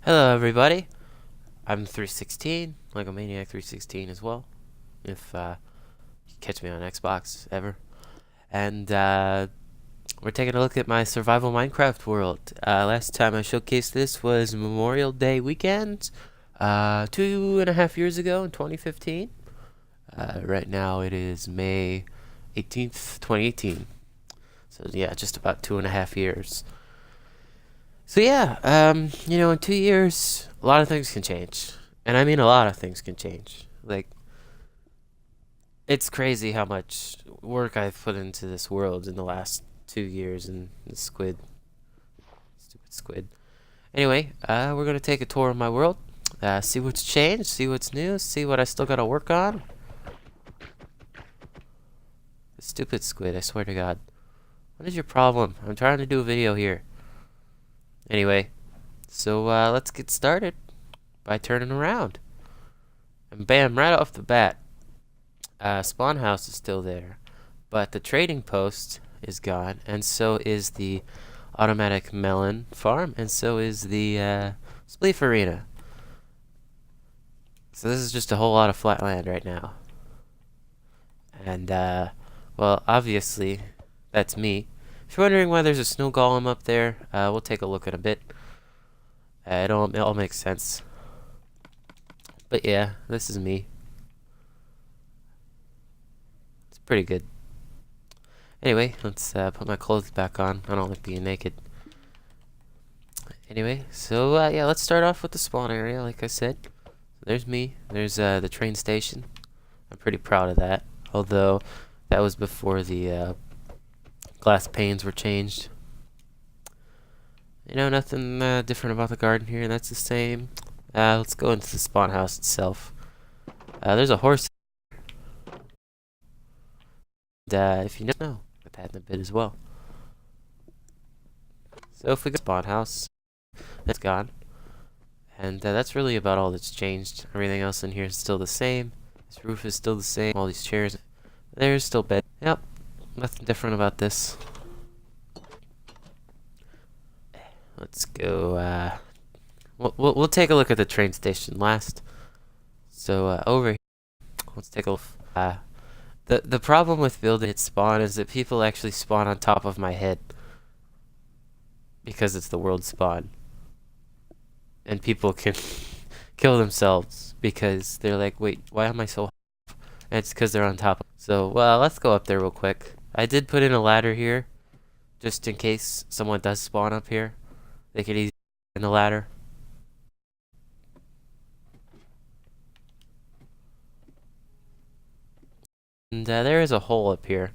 Hello, everybody. I'm 316, Lego Maniac 316 as well, if you catch me on Xbox ever. And we're taking a look at my survival Minecraft world. Last time I showcased this was Memorial Day weekend, 2.5 years ago in 2015. Right now it is May 18th, 2018. So yeah, just about 2.5 years. So yeah, in 2 years, a lot of things can change. And I mean a lot of things can change. Like, it's crazy how much work I've put into this world in the last 2 years and the squid. Stupid squid. Anyway, we're gonna take a tour of my world, see what's changed, see what's new, see what I still gotta work on. Stupid squid, I swear to God. What is your problem? I'm trying to do a video here. Anyway, so let's get started by turning around. And bam, right off the bat, spawn house is still there, but the trading post is gone, and so is the automatic melon farm, and so is the spleef arena. So this is just a whole lot of flat land right now. And, well, obviously, that's me. If you're wondering why there's a snow golem up there, we'll take a look in a bit. It all makes sense. But yeah, this is me. It's pretty good. Anyway, let's put my clothes back on. I don't like being naked. Anyway, so yeah, let's start off with the spawn area, like I said. There's me. There's the train station. I'm pretty proud of that. Although, that was before the glass panes were changed. Nothing different about the garden here. That's the same. Let's go into the spawn house itself. There's a horse. And if you know, I've had in a bit as well. So if we go to spawn house, that's gone. And that's really about all that's changed. Everything else in here is still the same. This roof is still the same. All these chairs. There's still bed. Yep. Nothing different about this. Let's go, we'll take a look at the train station last. So, over here, let's take a look. The problem with building it spawn is that people actually spawn on top of my head. Because it's the world spawn. And people can kill themselves because they're like, wait, why am I so high? And it's because they're on top. So, well, let's go up there real quick. I did put in a ladder here, just in case someone does spawn up here. They could easily in the ladder. And there is a hole up here.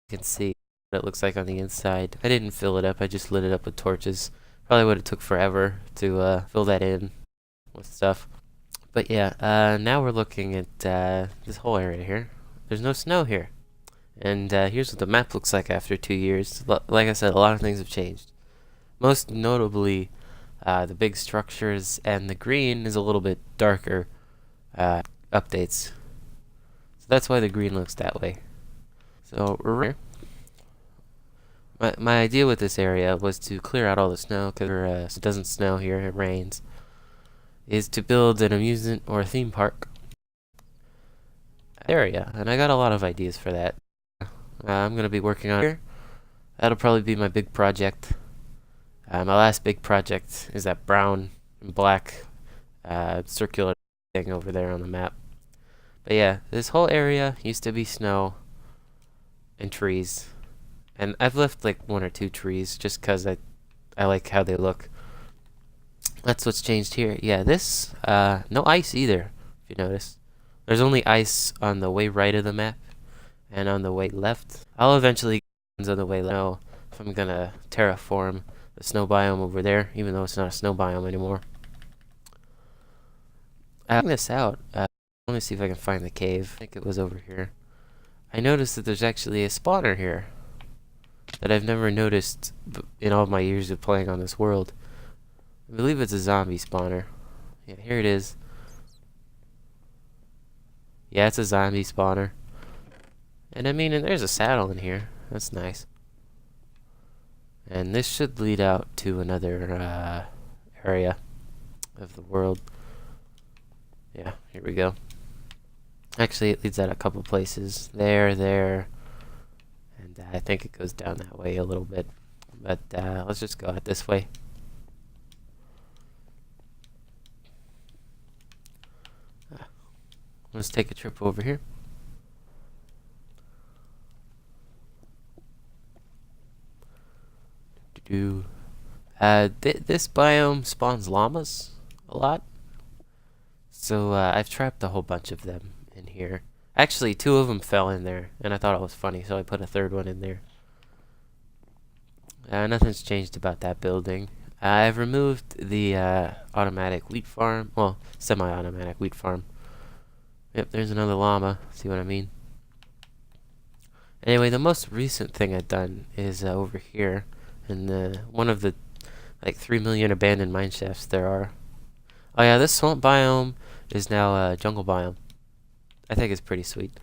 You can see what it looks like on the inside. I didn't fill it up, I just lit it up with torches. Probably would have took forever to fill that in with stuff. But yeah, now we're looking at this whole area here. There's no snow here. And here's what the map looks like after 2 years. Like I said, a lot of things have changed. Most notably, the big structures, and the green is a little bit darker updates. So that's why the green looks that way. So my idea with this area was to clear out all the snow, because it doesn't snow here, it rains, is to build an amusement or a theme park area. And I got a lot of ideas for that. I'm going to be working on here. That'll probably be my big project. My last big project is that brown and black circular thing over there on the map. But yeah, this whole area used to be snow and trees. And I've left like 1 or 2 trees just because I like how they look. That's what's changed here. Yeah, this, no ice either, if you notice. There's only ice on the way right of the map and on the way left. I'll eventually get on the way left. Know if I'm gonna terraform the snow biome over there, even though it's not a snow biome anymore. Checking this out. Let me see if I can find the cave. I think it was over here. I noticed that there's actually a spawner here that I've never noticed in all my years of playing on this world. I believe it's a zombie spawner. Yeah, here it is. Yeah, it's a zombie spawner. And I mean, and there's a saddle in here. That's nice. And this should lead out to another area. of the world. Yeah, here we go. Actually, it leads out a couple places. There, and I think it goes down that way a little bit. But let's just go out this way. Let's take a trip over here. This biome spawns llamas a lot. So I've trapped a whole bunch of them in here. Actually, 2 of them fell in there, and I thought it was funny, so I put a 3rd one in there. Nothing's changed about that building. I've removed the automatic wheat farm. Well, semi-automatic wheat farm. Yep, there's another llama. See what I mean? Anyway, the most recent thing I've done is over here in one of the like 3 million abandoned mine shafts there are. Oh yeah, this swamp biome is now a jungle biome. I think it's pretty sweet.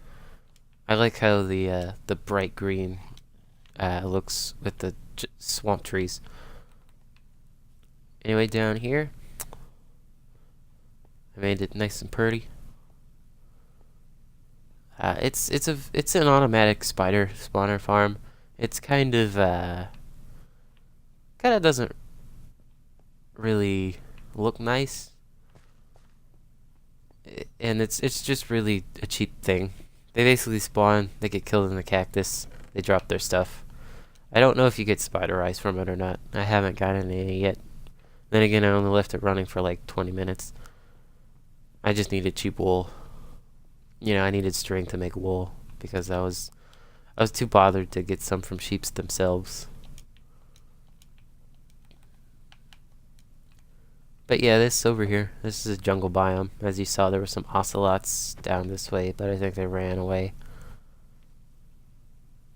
I like how the bright green looks with the swamp trees. Anyway, down here, I made it nice and pretty. It's an automatic spider spawner farm. It's kind of doesn't really look nice, and it's just really a cheap thing. They basically spawn, they get killed in the cactus, they drop their stuff. I don't know if you get spider eyes from it or not. I haven't gotten any yet. Then again, I only left it running for like 20 minutes. I just needed cheap wool. You know, I needed string to make wool because I was too bothered to get some from sheeps themselves. But yeah, this over here, this is a jungle biome. As you saw, there were some ocelots down this way, but I think they ran away.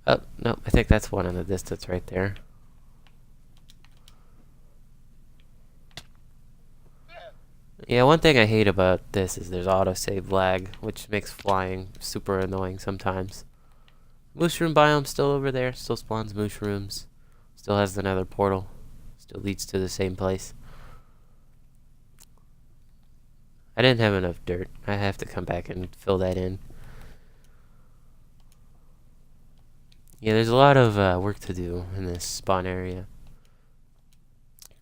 Oh, no, I think that's one in the distance right there. Yeah, one thing I hate about this is there's autosave lag, which makes flying super annoying sometimes. Mushroom biome still over there, still spawns mushrooms, still has the nether portal, still leads to the same place. I didn't have enough dirt. I have to come back and fill that in. Yeah, there's a lot of work to do in this spawn area.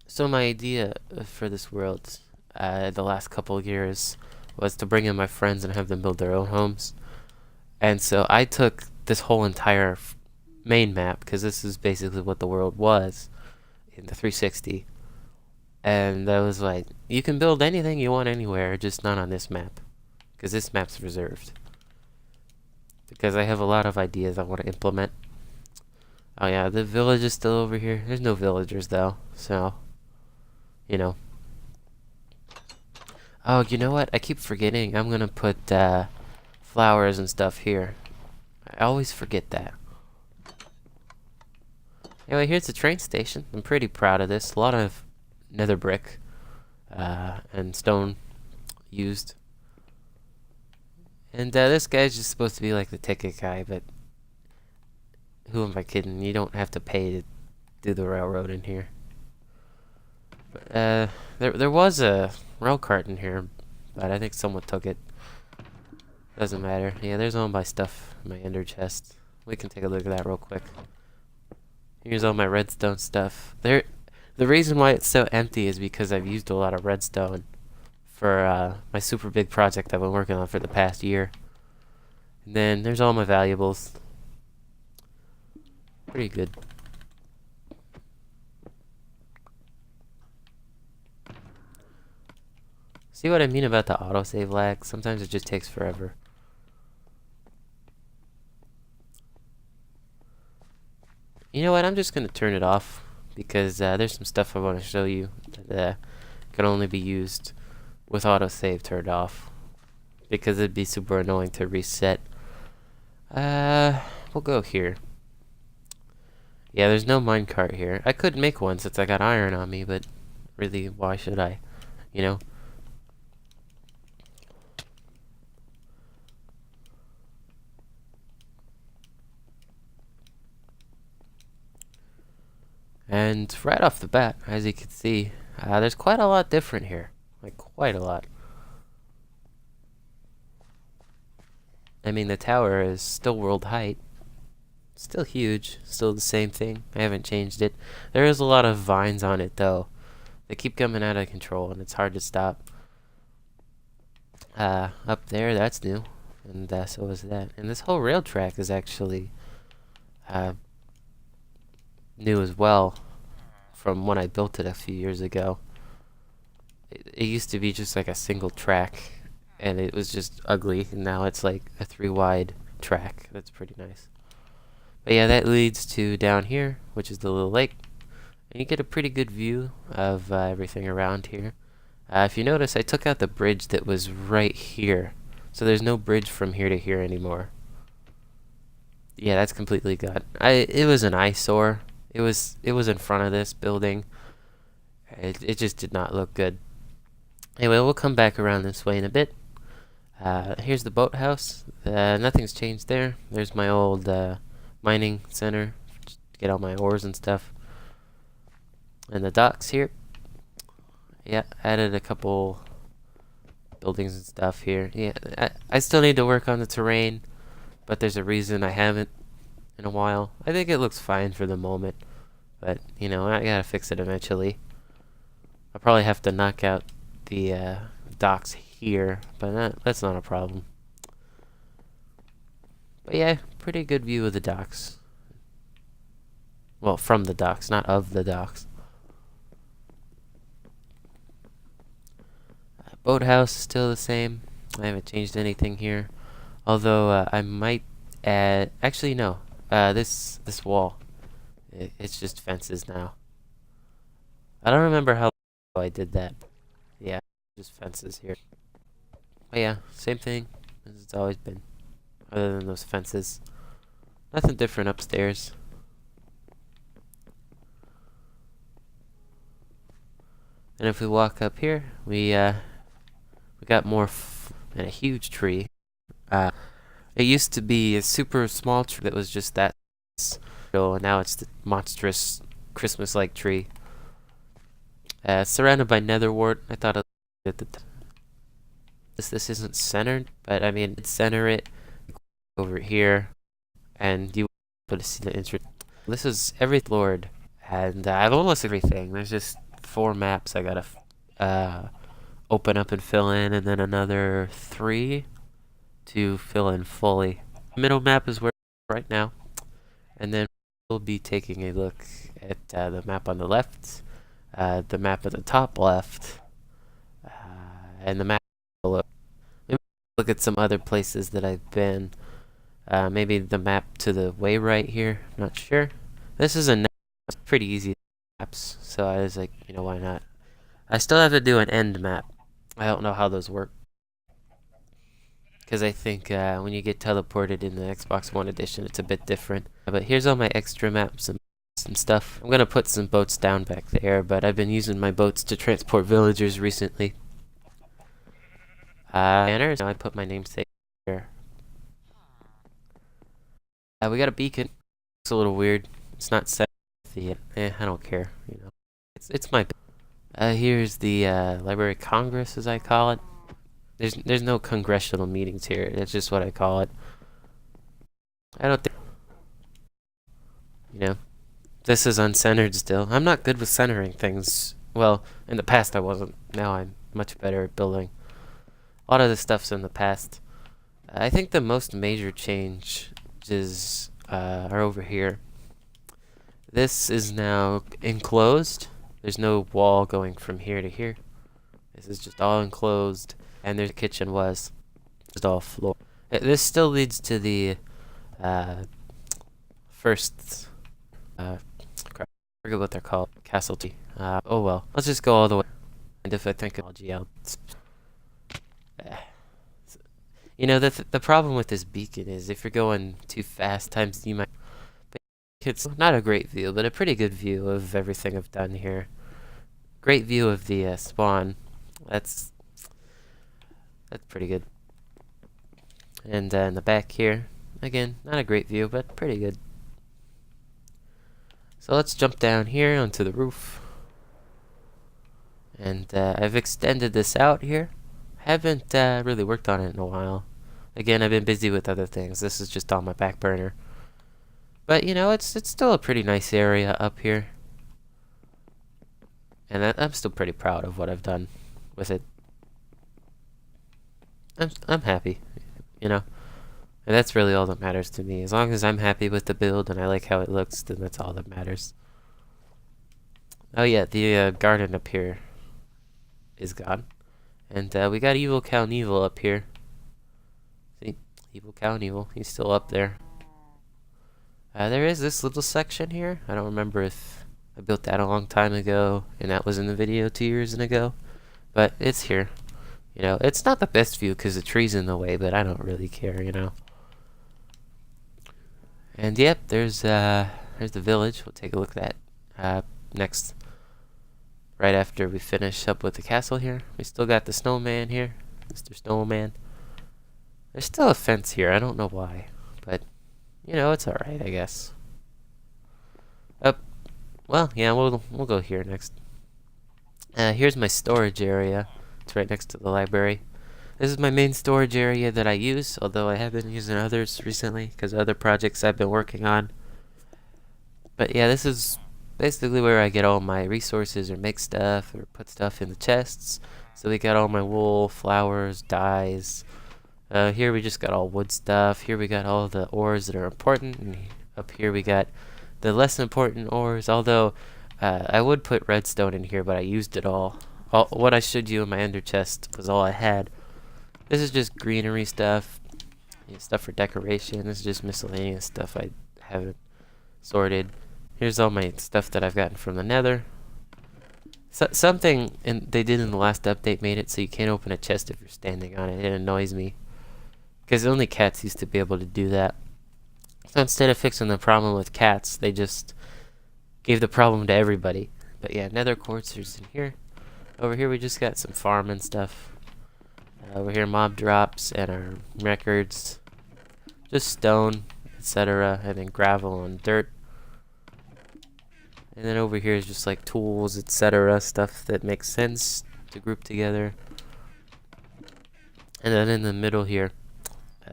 So my idea for this world the last couple of years was to bring in my friends and have them build their own homes. And so I took this whole entire main map, because this is basically what the world was in the 360. And I was like, you can build anything you want anywhere, just not on this map, because this map's reserved. Because I have a lot of ideas I want to implement. Oh yeah, the village is still over here. There's no villagers though, so, you know. Oh, you know what? I keep forgetting. I'm gonna put flowers and stuff here. I always forget that. Anyway, here's the train station. I'm pretty proud of this. A lot of nether brick and stone used. And this guy's just supposed to be like the ticket guy, but who am I kidding? You don't have to pay to do the railroad in here. But, there was a rail cart in here, but I think someone took it. Doesn't matter. Yeah, there's all my stuff in my ender chest. We can take a look at that real quick. Here's all my redstone stuff. The reason why it's so empty is because I've used a lot of redstone for my super big project I've been working on for the past year. And then there's all my valuables. Pretty good. See what I mean about the autosave lag? Sometimes it just takes forever. You know what? I'm just going to turn it off because there's some stuff I want to show you that can only be used with autosave turned off, because it'd be super annoying to reset. We'll go here. Yeah, there's no minecart here. I could make one since I got iron on me, but really, why should I? You know? And right off the bat, as you can see, there's quite a lot different here. Like, quite a lot. I mean, the tower is still world height. Still huge. Still the same thing. I haven't changed it. There is a lot of vines on it, though. They keep coming out of control, and it's hard to stop. Up there, that's new. And so is that. And this whole rail track is actually new as well from when I built it a few years ago. It used to be just like a single track, and it was just ugly, and now it's like a 3-wide track. That's pretty nice. But yeah, that leads to down here, which is the little lake, and you get a pretty good view of everything around here. If you notice, I took out the bridge that was right here, so there's no bridge from here to here anymore. Yeah, that's completely gone. It was an eyesore. It was in front of this building. It just did not look good. Anyway, we'll come back around this way in a bit. Here's the boathouse. Nothing's changed there. There's my old mining center to get all my ores and stuff. And the docks here. Yeah, added a couple buildings and stuff here. Yeah, I still need to work on the terrain, but there's a reason I haven't in a while. I think it looks fine for the moment, but you know, I gotta fix it eventually. I'll probably have to knock out the docks here, but that's not a problem. But yeah, pretty good view of the docks. Well, from the docks, not of the docks. Boathouse is still the same. I haven't changed anything here. Although I might add. Actually, no. This wall. It's just fences now. I don't remember how I did that. Yeah, just fences here. But yeah, same thing as it's always been. Other than those fences. Nothing different upstairs. And if we walk up here, we got more and a huge tree. It used to be a super small tree that was just that, and now it's the monstrous Christmas-like tree. Surrounded by netherwort. I thought this isn't centered, but I mean, center it over here, and you will be able to see the entrance. This is every lord, and I have almost everything. There's just 4 maps I gotta open up and fill in, and then another 3 to fill in fully. Middle map is where right now, and then we'll be taking a look at the map on the left, the map at the top left, and the map below. Maybe look at some other places that I've been. Maybe the map to the way right here. Not sure. This is pretty easy maps, so I was like, you know, why not? I still have to do an end map. I don't know how those work, because I think when you get teleported in the Xbox One edition, it's a bit different. But here's all my extra maps and stuff. I'm gonna put some boats down back there, but I've been using my boats to transport villagers recently. Banners. Now I put my namesake here. We got a beacon. It's a little weird. It's not set yet. I don't care. You know, it's my. Here's the Library of Congress, as I call it. There's no congressional meetings here. That's just what I call it. I don't think. You know, this is uncentered still. I'm not good with centering things. Well, in the past I wasn't. Now I'm much better at building. A lot of this stuff's in the past. I think the most major changes are over here. This is now enclosed. There's no wall going from here to here. This is just all enclosed, and their kitchen was just all floor. This still leads to the first crap, I forget what they're called, casualty. Oh well, let's just go all the way. And if I think of GL, you know, the problem with this beacon is if you're going too fast, times you might. It's not a great view, but a pretty good view of everything I've done here. Great view of the spawn. That's pretty good. And in the back here, again, not a great view, but pretty good. So let's jump down here onto the roof. And I've extended this out here. Haven't really worked on it in a while. Again, I've been busy with other things. This is just on my back burner. But you know, it's still a pretty nice area up here. And I'm still pretty proud of what I've done with it. I'm happy, you know. And that's really all that matters to me. As long as I'm happy with the build and I like how it looks, then that's all that matters. Oh yeah, the garden up here is gone. And we got Evil Knievel up here. See? Evil Knievel. He's still up there. There is this little section here. I don't remember if I built that a long time ago and that was in the video 2 years ago. But it's here. You know, it's not the best view because the tree's in the way, but I don't really care, you know. And yep, there's the village. We'll take a look at that next. Right after we finish up with the castle here. We still got the snowman here. Mr. Snowman. There's still a fence here. I don't know why. But, you know, it's alright, I guess. Well, yeah, we'll go here next. Here's my storage area. It's right next to the library. This is my main storage area that I use, although I have been using others recently because of other projects I've been working on. But yeah, this is basically where I get all my resources or make stuff or put stuff in the chests. So we got all my wool, flowers, dyes. Here we just got all wood stuff. Here we got all the ores that are important. And up here we got the less important ores. Although I would put redstone in here, but I used it all. What I showed you in my ender chest was all I had. This is just greenery stuff. Stuff for decoration. This is just miscellaneous stuff I haven't sorted. Here's all my stuff that I've gotten from the nether. Something they did in the last update made it so you can't open a chest if you're standing on it. It annoys me. Because only cats used to be able to do that. So instead of fixing the problem with cats, they just gave the problem to everybody. But yeah, nether quartz is in here. Over here we just got some farm and stuff. Over here mob drops and our records. Just stone, etc. And then gravel and dirt. And then over here is just like tools, etc. Stuff that makes sense to group together. And then in the middle here,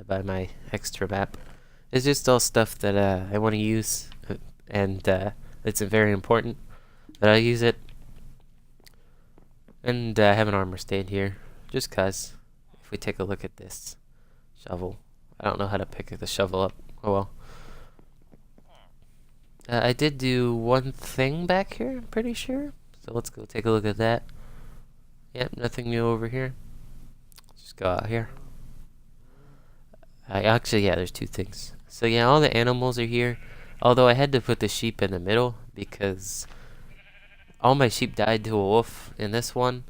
by my extra map, is just all stuff that I want to use. And it's very important that I use it. And I have an armor stand here, just cause. If we take a look at this shovel, I don't know how to pick the shovel up. Oh well. I did do one thing back here, I'm pretty sure. So let's go take a look at that. Yep, nothing new over here. Let's just go out here. Actually, yeah, there's two things. So yeah, all the animals are here. Although I had to put the sheep in the middle because all my sheep died to a wolf in this one.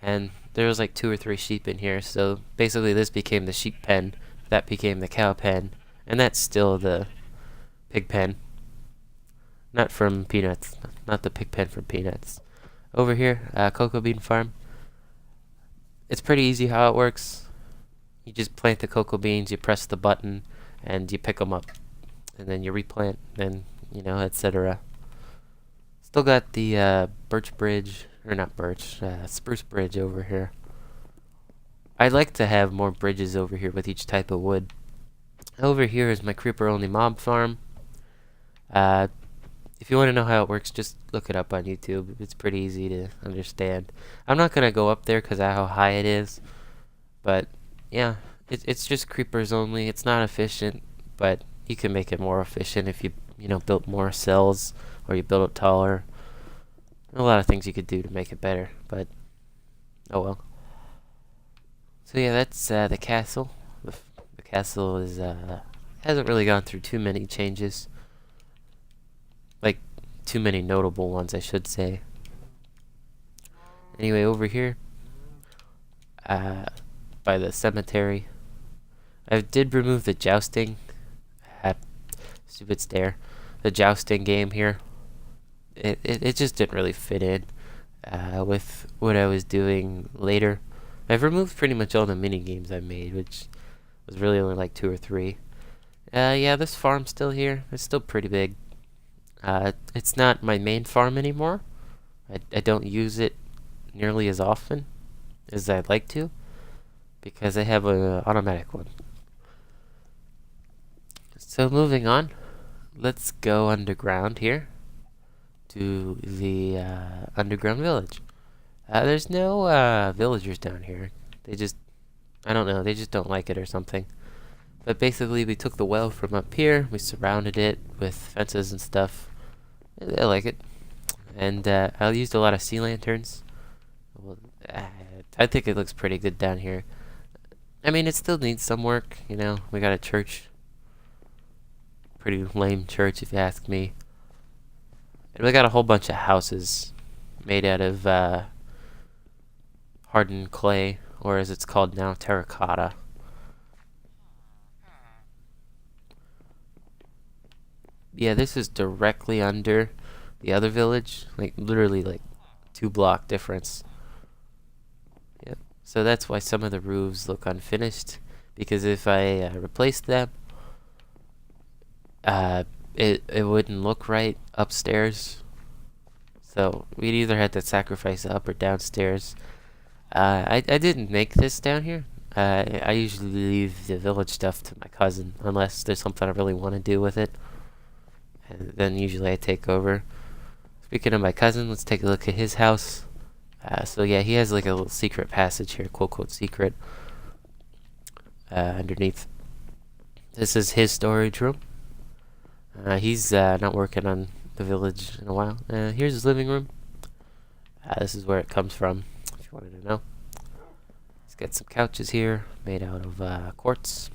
And there was like 2 or 3 sheep in here. So basically this became the sheep pen. That became the cow pen. And that's still the pig pen. Not from Peanuts. Not the pig pen from Peanuts. Over here, cocoa bean farm. It's pretty easy how it works. You just plant the cocoa beans, you press the button, and you pick them up. And then you replant, and, you know, etc. Still got the birch bridge, or not birch, spruce bridge over here. I'd like to have more bridges over here with each type of wood. Over here is my creeper only mob farm. If you want to know how it works, just look it up on YouTube. It's pretty easy to understand. I'm not going to go up there because of how high it is. But, yeah, it's just creepers only. It's not efficient, but you can make it more efficient if you built more cells or you build it taller. A lot of things you could do to make it better, but oh well. So yeah, that's the castle. The castle is hasn't really gone through too many changes. Like, too many notable ones, I should say. Anyway, over here, by the cemetery, I did remove the jousting. Stupid stare. The jousting game here. It just didn't really fit in with what I was doing later. I've removed pretty much all the mini games I made, which was really only like 2 or 3. Yeah, this farm's still here. It's still pretty big. It's not my main farm anymore. I don't use it nearly as often as I'd like to, because I have an automatic one. So moving on, let's go underground here to the underground village. There's no villagers down here. They just, I don't know, they just don't like it or something. But basically, we took the well from up here, we surrounded it with fences and stuff. They like it. And I used a lot of sea lanterns. Well, I think it looks pretty good down here. I mean, it still needs some work, you know. We got a church. Pretty lame church, if you ask me. And we got a whole bunch of houses made out of hardened clay, or as it's called now, terracotta. Yeah, this is directly under the other village, like literally like 2 block difference. Yep. So that's why some of the roofs look unfinished, because if I replaced them, it wouldn't look right upstairs. So we'd either have to sacrifice up or downstairs. I didn't make this down here. I usually leave the village stuff to my cousin, unless there's something I really want to do with it. And then usually I take over. Speaking of my cousin, let's take a look at his house. So yeah, he has like a little secret passage here, quote quote secret, underneath. This is his storage room. He's not working on the village in a while. Here's his living room. This is where it comes from, if you wanted to know. He's got some couches here made out of quartz.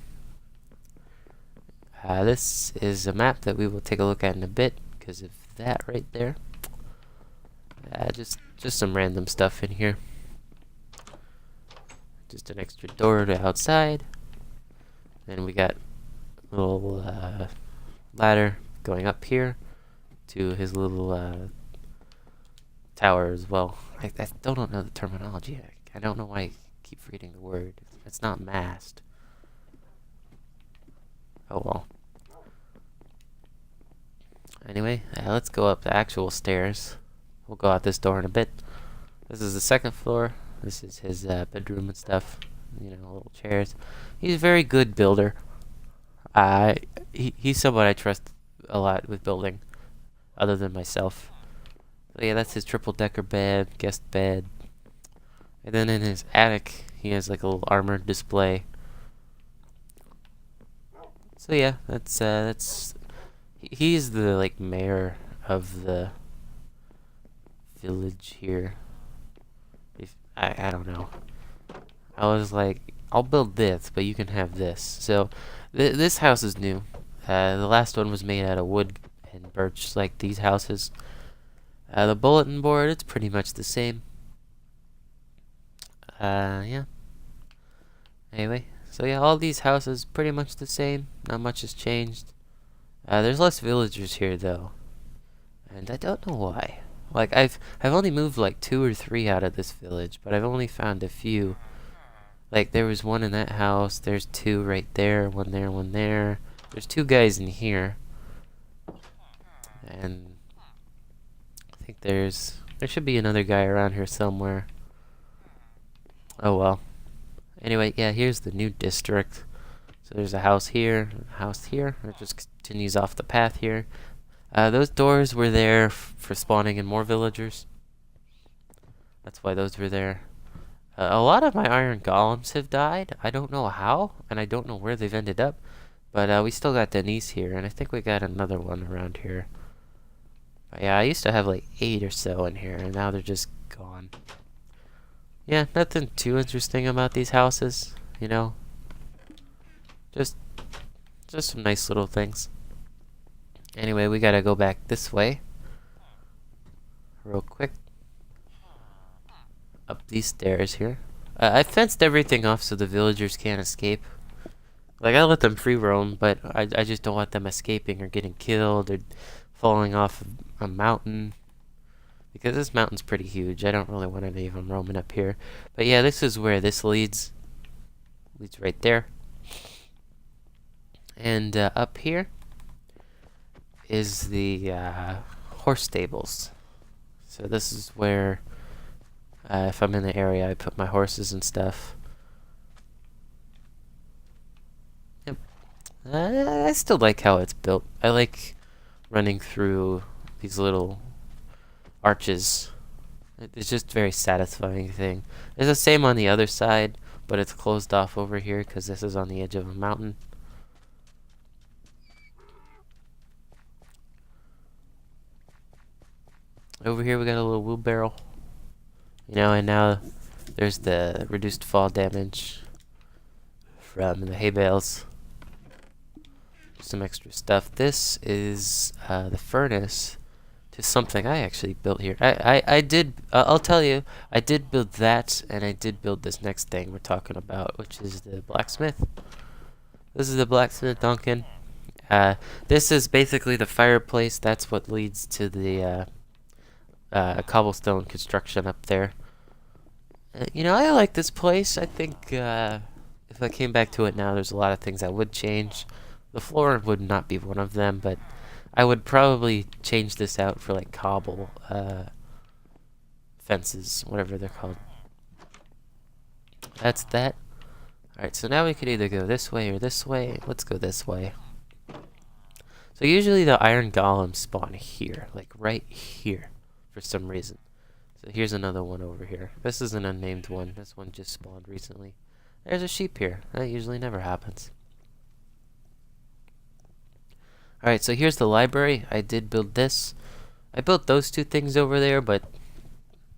This is a map that we will take a look at in a bit because of that right there. Just some random stuff in here. Just an extra door to outside. Then we got a little ladder going up here to his little tower as well. I still don't know the terminology. I don't know why I keep reading the word. It's not mast. Oh well. Anyway, let's go up the actual stairs. We'll go out this door in a bit. This is the second floor. This is his bedroom and stuff. You know, little chairs. He's a very good builder. He's someone I trust a lot with building, other than myself. So yeah, that's his triple-decker bed, guest bed. And then in his attic, he has like a little armored display. So yeah, that's he's the like mayor of the village here. If I don't know. I was like, I'll build this, but you can have this. So this house is new. The last one was made out of wood and birch, like these houses. The bulletin board, it's pretty much the same. Yeah. Anyway, so yeah, all these houses pretty much the same. Not much has changed. There's less villagers here though, and I don't know why. Like I've only moved like 2 or 3 out of this village, but I've only found a few. Like there was one in that house. There's 2 right there. One there. One there. There's 2 guys in here, and I think there should be another guy around here somewhere. Oh well. Anyway, yeah, here's the new district. So there's a house here, a house here. It just continues off the path here. Those doors were there for spawning in more villagers. That's why those were there. A lot of my iron golems have died. I don't know how, and I don't know where they've ended up. But we still got Denise here, and I think we got another one around here. But yeah, I used to have like 8 or so in here, and now they're just gone. Yeah, nothing too interesting about these houses, you know. Just some nice little things. Anyway, we gotta go back this way. Real quick. Up these stairs here. I fenced everything off so the villagers can't escape. Like, I let them free roam, but I just don't want them escaping or getting killed or falling off a mountain. Because this mountain's pretty huge. I don't really want any of them roaming up here. But yeah, this is where this leads. Leads right there. And up here is the horse stables. So this is where If I'm in the area, I put my horses and stuff. Yep. I still like how it's built. I like running through these little arches. It's just a very satisfying thing. It's the same on the other side, but it's closed off over here because this is on the edge of a mountain. Over here we got a little wheelbarrow. You know, and now there's the reduced fall damage from the hay bales. Some extra stuff. This is the furnace to something I actually built here. I did, I'll tell you, I did build that, and I did build this next thing we're talking about, which is the blacksmith. This is the blacksmith, Duncan. This is basically the fireplace. That's what leads to the cobblestone construction up there. You know, I like this place. I think if I came back to it now, there's a lot of things I would change. The floor would not be one of them, but I would probably change this out for like cobble fences, whatever they're called. That's that. Alright, so now we could either go this way or this way. Let's go this way. So usually the iron golems spawn here, like right here, for some reason. So here's another one over here. This is an unnamed one. This one just spawned recently. There's a sheep here. That usually never happens. Alright, so here's the library. I did build this. I built those two things over there, but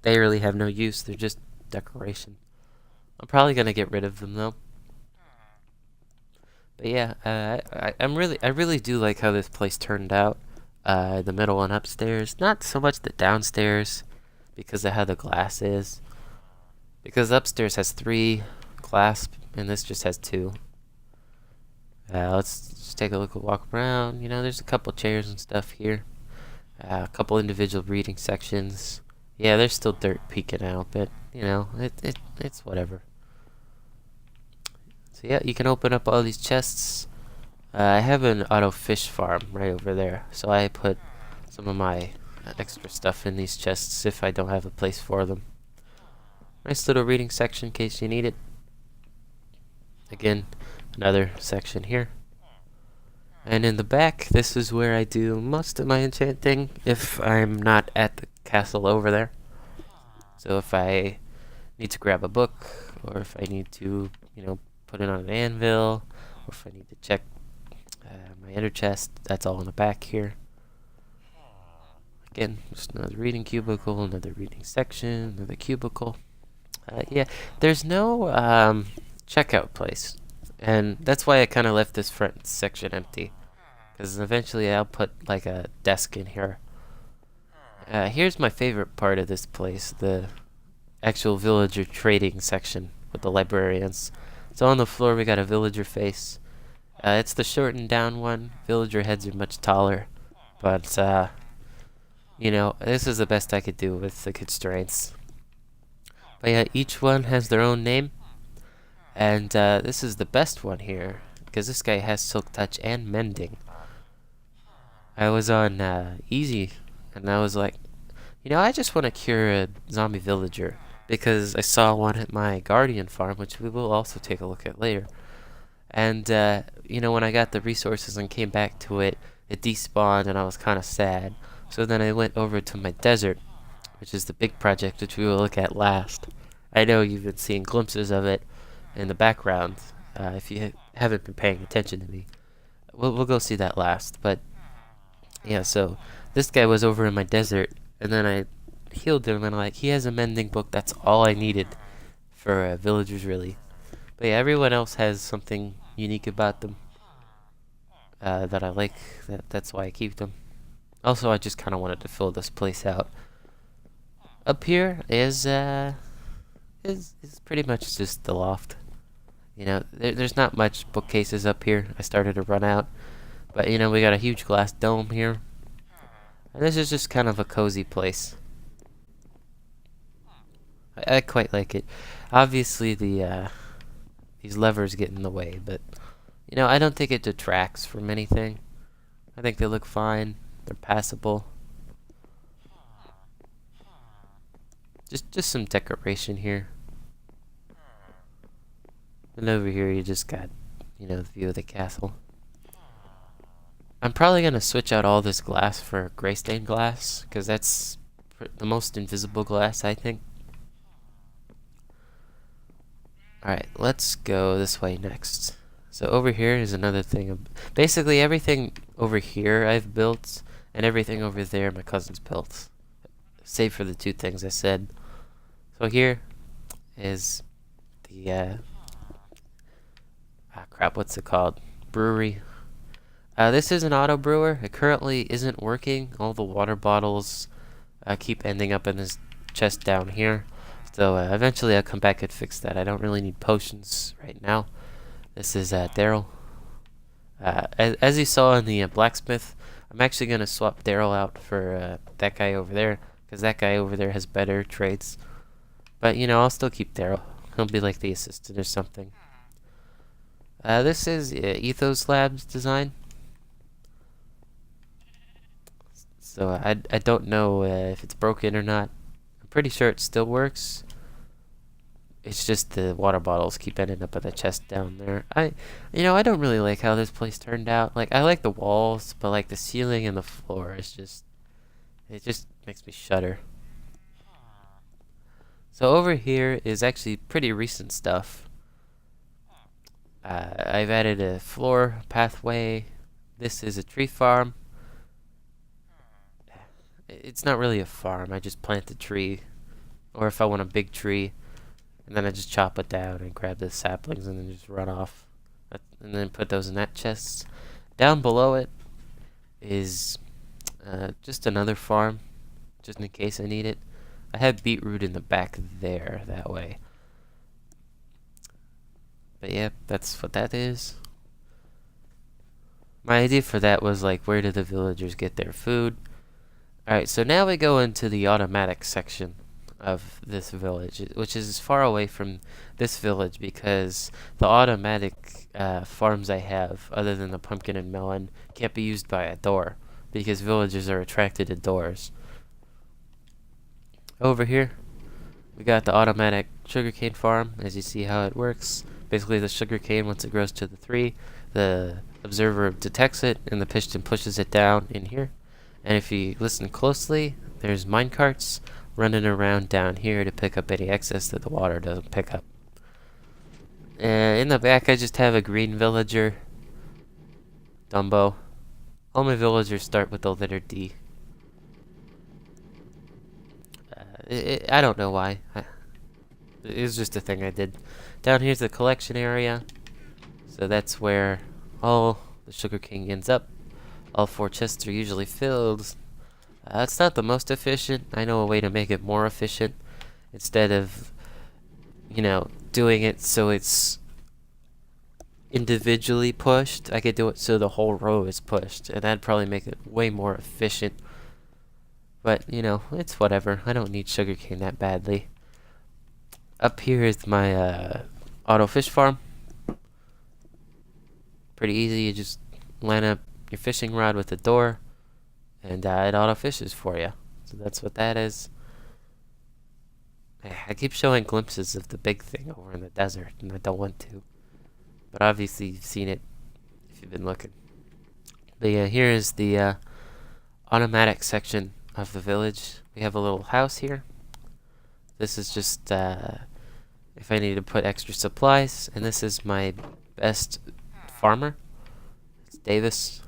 they really have no use. They're just decoration. I'm probably gonna get rid of them though. But yeah, I really do like how this place turned out. The middle and upstairs. Not so much the downstairs, because of how the glass is. Because upstairs has 3 glass, and this just has 2. Let's just take a look, walk around. You know, there's a couple chairs and stuff here. A couple individual reading sections. Yeah, there's still dirt peeking out, but you know, it's whatever. So yeah, you can open up all these chests. I have an auto fish farm right over there, so I put some of my extra stuff in these chests if I don't have a place for them. Nice little reading section in case you need it. Again, another section here. And in the back, this is where I do most of my enchanting if I'm not at the castle over there. So if I need to grab a book, or if I need to, you know, put it on an anvil, or if I need to check my ender chest, that's all in the back here. Again, just another reading cubicle, another reading section, another cubicle. Yeah, there's no checkout place, and that's why I kind of left this front section empty, because eventually I'll put like a desk in here. Here's my favorite part of this place, the actual villager trading section with the librarians. So on the floor we got a villager face. It's the shortened down one. Villager heads are much taller, but you know, this is the best I could do with the constraints. But yeah, each one has their own name, and this is the best one here because this guy has silk touch and mending. I was on easy, and I was like, you know, I just want to cure a zombie villager because I saw one at my guardian farm, which we will also take a look at later. And you know, when I got the resources and came back to it, it despawned, and I was kind of sad. So then I went over to my desert, which is the big project, which we will look at last. I know you've been seeing glimpses of it in the background. If you haven't been paying attention to me, we'll go see that last. But yeah, so this guy was over in my desert, and then I healed him, and like, he has a mending book. That's all I needed for villagers, really. But yeah, everyone else has something unique about them that I like. That's why I keep them. Also, I just kind of wanted to fill this place out. Up here is pretty much just the loft. You know, there's not much bookcases up here. I started to run out, but you know, we got a huge glass dome here, and this is just kind of a cozy place. I quite like it. Obviously, these levers get in the way, but you know, I don't think it detracts from anything. I think they look fine. They're passable. Just some decoration here. And over here you just got, you know, the view of the castle. I'm probably gonna switch out all this glass for gray stained glass, because that's the most invisible glass, I think. Alright, let's go this way next. So over here is another thing. Basically everything over here I've built, and everything over there my cousin's built. Save for the two things I said. So here is the, crap, what's it called? Brewery. This is an auto brewer. It currently isn't working. All the water bottles keep ending up in this chest down here. So eventually I'll come back and fix that. I don't really need potions right now. This is Daryl. As you saw in the blacksmith, I'm actually going to swap Daryl out for that guy over there, because that guy over there has better traits. But, you know, I'll still keep Daryl. He'll be like the assistant or something. This is Ethos Labs design. So I don't know if it's broken or not. I'm pretty sure it still works. It's just the water bottles keep ending up in the chest down there. I don't really like how this place turned out. Like, I like the walls, but like the ceiling and the floor is just, it just makes me shudder. So over here is actually pretty recent stuff. I've added a floor pathway. This is a tree farm. It's not really a farm. I just plant the tree, or if I want a big tree, and then I just chop it down and grab the saplings and then just run off, and then put those in that chest. Down below it is just another farm, just in case I need it. I have beetroot in the back there, that way. But yeah, that's what that is. My idea for that was like, where do the villagers get their food? Alright, so now we go into the automatic section of this village, which is far away from this village because the automatic farms I have, other than the pumpkin and melon, can't be used by a door because villagers are attracted to doors. Over here, we got the automatic sugarcane farm. As you see how it works, basically the sugarcane, once it grows to the 3, the observer detects it and the piston pushes it down in here. And if you listen closely, there's minecarts running around down here to pick up any excess that the water doesn't pick up. In the back, I just have a green villager, Dumbo. All my villagers start with the letter D. I don't know why. It was just a thing I did. Down here's the collection area. So that's where all the sugarcane ends up. All 4 chests are usually filled. It's not the most efficient. I know a way to make it more efficient. Instead of, you know, doing it so it's individually pushed, I could do it so the whole row is pushed. And that'd probably make it way more efficient. But, you know, it's whatever. I don't need sugarcane that badly. Up here is my auto fish farm. Pretty easy. You just line up your fishing rod with the door, and it auto fishes for you. So that's what that is. I keep showing glimpses of the big thing over in the desert, and I don't want to. But obviously you've seen it if you've been looking. But yeah, here is the automatic section of the village. We have a little house here. This is just if I need to put extra supplies, and this is my best farmer. It's Davis.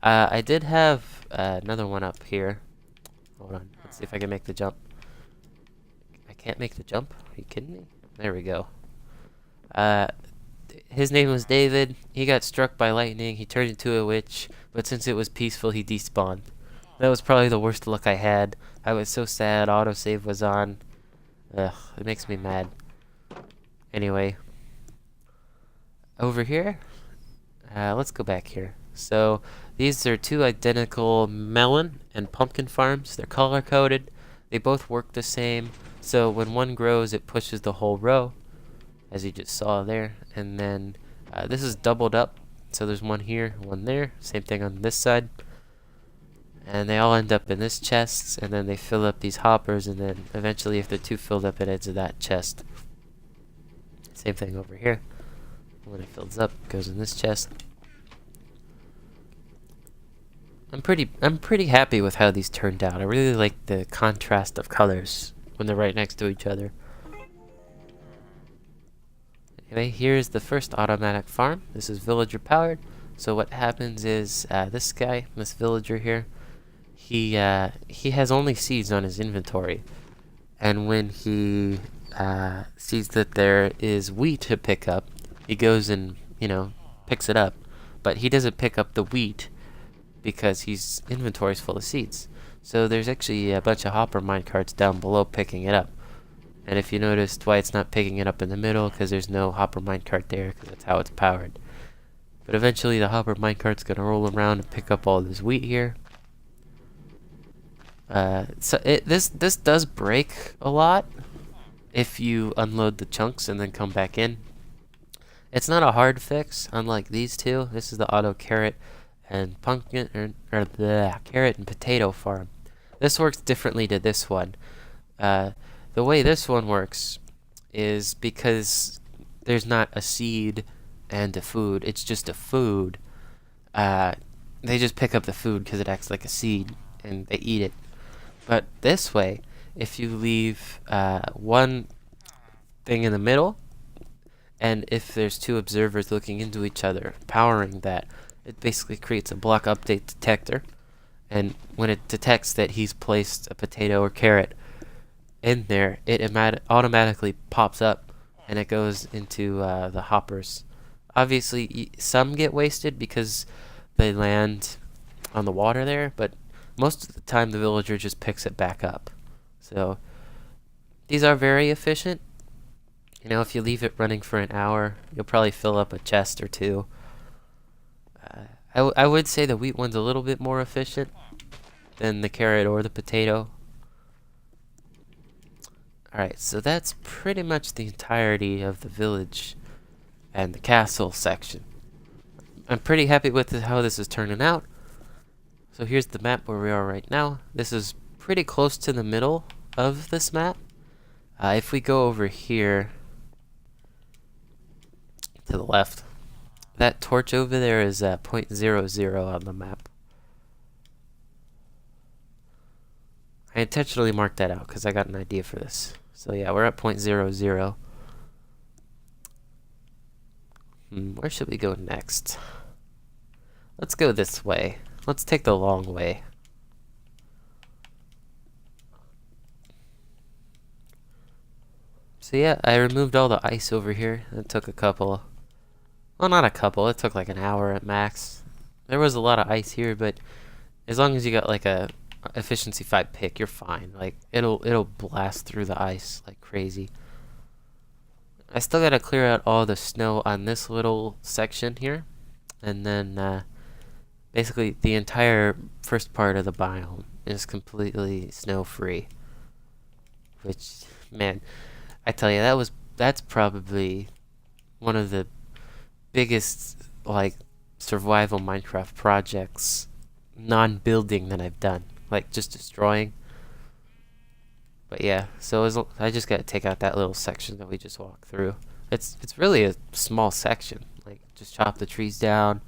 I did have another one up here. Hold on, let's see if I can make the jump. I can't make the jump? Are you kidding me? There we go. His name was David. He got struck by lightning. He turned into a witch, but since it was peaceful, he despawned. That was probably the worst luck I had. I was so sad. Autosave was on. Ugh, it makes me mad. Anyway, over here, let's go back here. So these are 2 identical melon and pumpkin farms. They're color coded. They both work the same. So when one grows, it pushes the whole row, as you just saw there. And then this is doubled up. So there's one here, one there. Same thing on this side. And they all end up in this chest, and then they fill up these hoppers, and then eventually if they're too filled up, it ends in that chest. Same thing over here. When it fills up, it goes in this chest. I'm pretty happy with how these turned out. I really like the contrast of colors when they're right next to each other. Anyway, here's the first automatic farm. This is villager powered. So what happens is this guy, this villager here, he has only seeds on his inventory, and when he sees that there is wheat to pick up, he goes and picks it up, but he doesn't pick up the wheat because his inventory is full of seeds. So there's actually a bunch of hopper minecarts down below picking it up. And if you noticed why it's not picking it up in the middle, because there's no hopper minecart there, because that's how it's powered. But eventually the hopper minecart's gonna roll around and pick up all this wheat here. This does break a lot if you unload the chunks and then come back in. It's not a hard fix, unlike these two. This is the auto carrot and pumpkin or the carrot and potato farm. This works differently to this one. The way this one works is because there's not a seed and a food. It's just a food. They just pick up the food because it acts like a seed and they eat it. But this way, if you leave one thing in the middle, and if there's two observers looking into each other, powering that, it basically creates a block update detector. And when it detects that he's placed a potato or carrot in there, it automatically pops up and it goes into the hoppers. Obviously, some get wasted because they land on the water there, but most of the time the villager just picks it back up. So these are very efficient. If you leave it running for an hour, you'll probably fill up a chest or two. I would say the wheat one's a little bit more efficient than the carrot or the potato. Alright, so that's pretty much the entirety of the village and the castle section. I'm pretty happy with how this is turning out. So here's the map where we are right now. This is pretty close to the middle of this map. If we go over here to the left, that torch over there is 0.00 on the map. I intentionally marked that out because I got an idea for this. So yeah, we're at 0.00. Where should we go next? Let's go this way. Let's take the long way. So yeah, I removed all the ice over here. It took a couple. Well, not a couple. It took like an hour at max. There was a lot of ice here, but as long as you got like a efficiency 5 pick, you're fine. Like it'll blast through the ice like crazy. I still gotta clear out all the snow on this little section here, and then basically the entire first part of the biome is completely snow free. Which, man, I tell you, that's probably one of the biggest like survival Minecraft projects, non-building, that I've done. Like just destroying. But yeah, so I just gotta take out that little section that we just walked through. It's really a small section. Like just chop the trees down,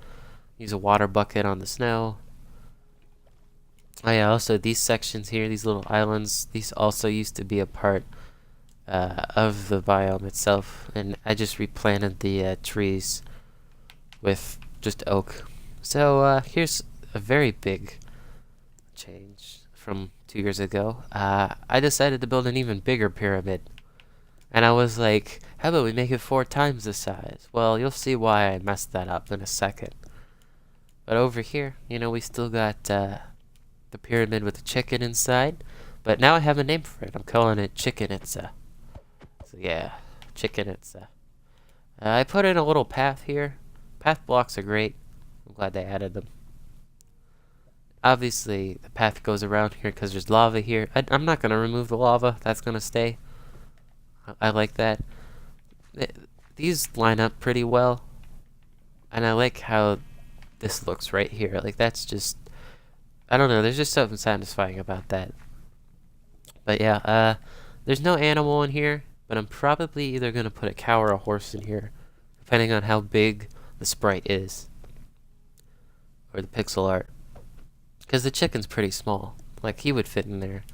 use a water bucket on the snow. Oh yeah, also these sections here, these little islands, these also used to be a part of the biome itself, and I just replanted the trees with just oak. So here's a very big change from 2 years ago. I decided to build an even bigger pyramid, and I was like, how about we make it 4 times the size? Well, you'll see why I messed that up in a second. But over here, we still got the pyramid with the chicken inside, but now I have a name for it. I'm calling it Chicken Itza. So yeah, Chicken Itza. I put in a little path here. Path blocks are great. I'm glad they added them. Obviously, the path goes around here because there's lava here. I'm not going to remove the lava. That's going to stay. I like that. These line up pretty well. And I like how this looks right here. Like, that's just I don't know, there's just something satisfying about that. But yeah, there's no animal in here, but I'm probably either gonna put a cow or a horse in here, depending on how big the sprite is. Or the pixel art. Because the chicken's pretty small. Like, he would fit in there.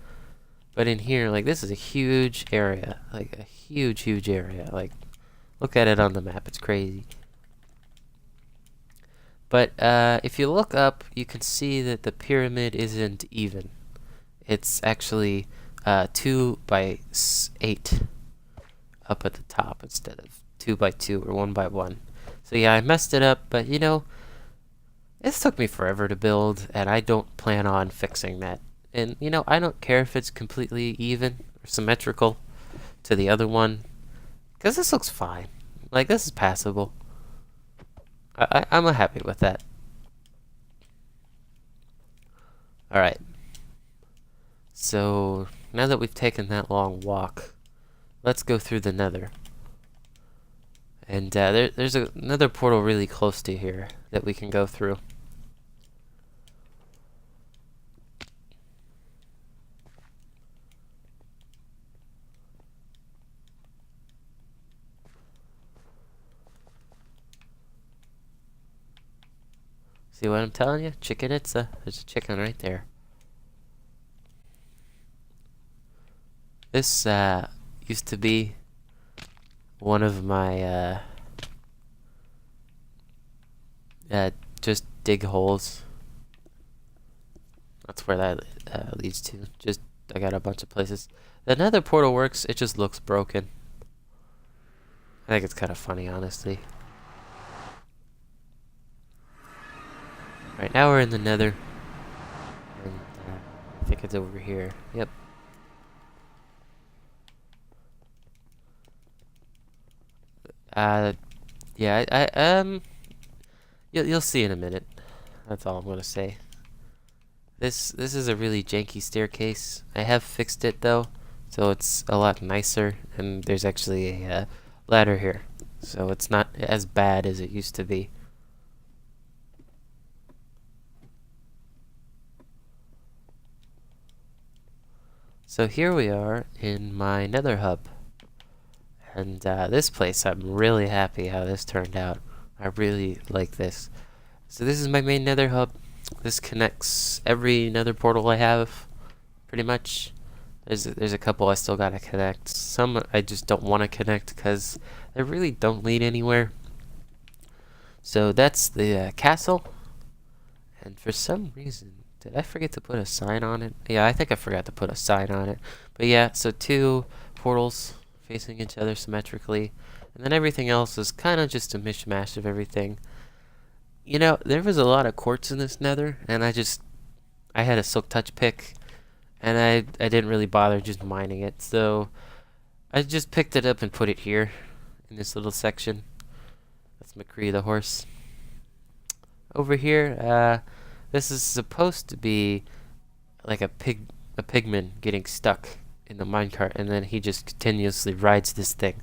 But in here, like, this is a huge area. Like, a huge, huge area. Like, look at it on the map. It's crazy. But, if you look up, you can see that the pyramid isn't even. It's actually, 2 by 8 up at the top instead of 2 by 2 or 1 by 1. So yeah, I messed it up, but, you know, this took me forever to build, and I don't plan on fixing that. And, you know, I don't care if it's completely even or symmetrical to the other one, because this looks fine. Like, this is passable. I'm happy with that. Alright. So, now that we've taken that long walk, let's go through the nether. And there's another portal really close to here that we can go through. See what I'm telling you? Chicken Itza. There's a chicken right there. This used to be one of my just dig holes. That's where that leads to. Just I got a bunch of places. The nether portal works, it just looks broken. I think it's kind of funny, honestly. Right now we're in the nether. And I think it's over here. Yep. Yeah, you'll see in a minute. That's all I'm gonna say. This is a really janky staircase. I have fixed it though, so it's a lot nicer, and there's actually a ladder here, so it's not as bad as it used to be. So here we are in my nether hub. And this place, I'm really happy how this turned out. I really like this. So this is my main nether hub. This connects every nether portal I have, pretty much. There's a couple I still gotta connect. Some I just don't want to connect because they really don't lead anywhere. So that's the castle. And for some reason, did I forget to put a sign on it? Yeah, I think I forgot to put a sign on it. But yeah, so 2 portals facing each other symmetrically, and then everything else is kind of just a mishmash of everything. You know, there was a lot of quartz in this nether, and I had a silk touch pick, and I didn't really bother just mining it, so I just picked it up and put it here in this little section. That's McCree the horse. Over here, this is supposed to be like a pigman getting stuck in the minecart, and then he just continuously rides this thing.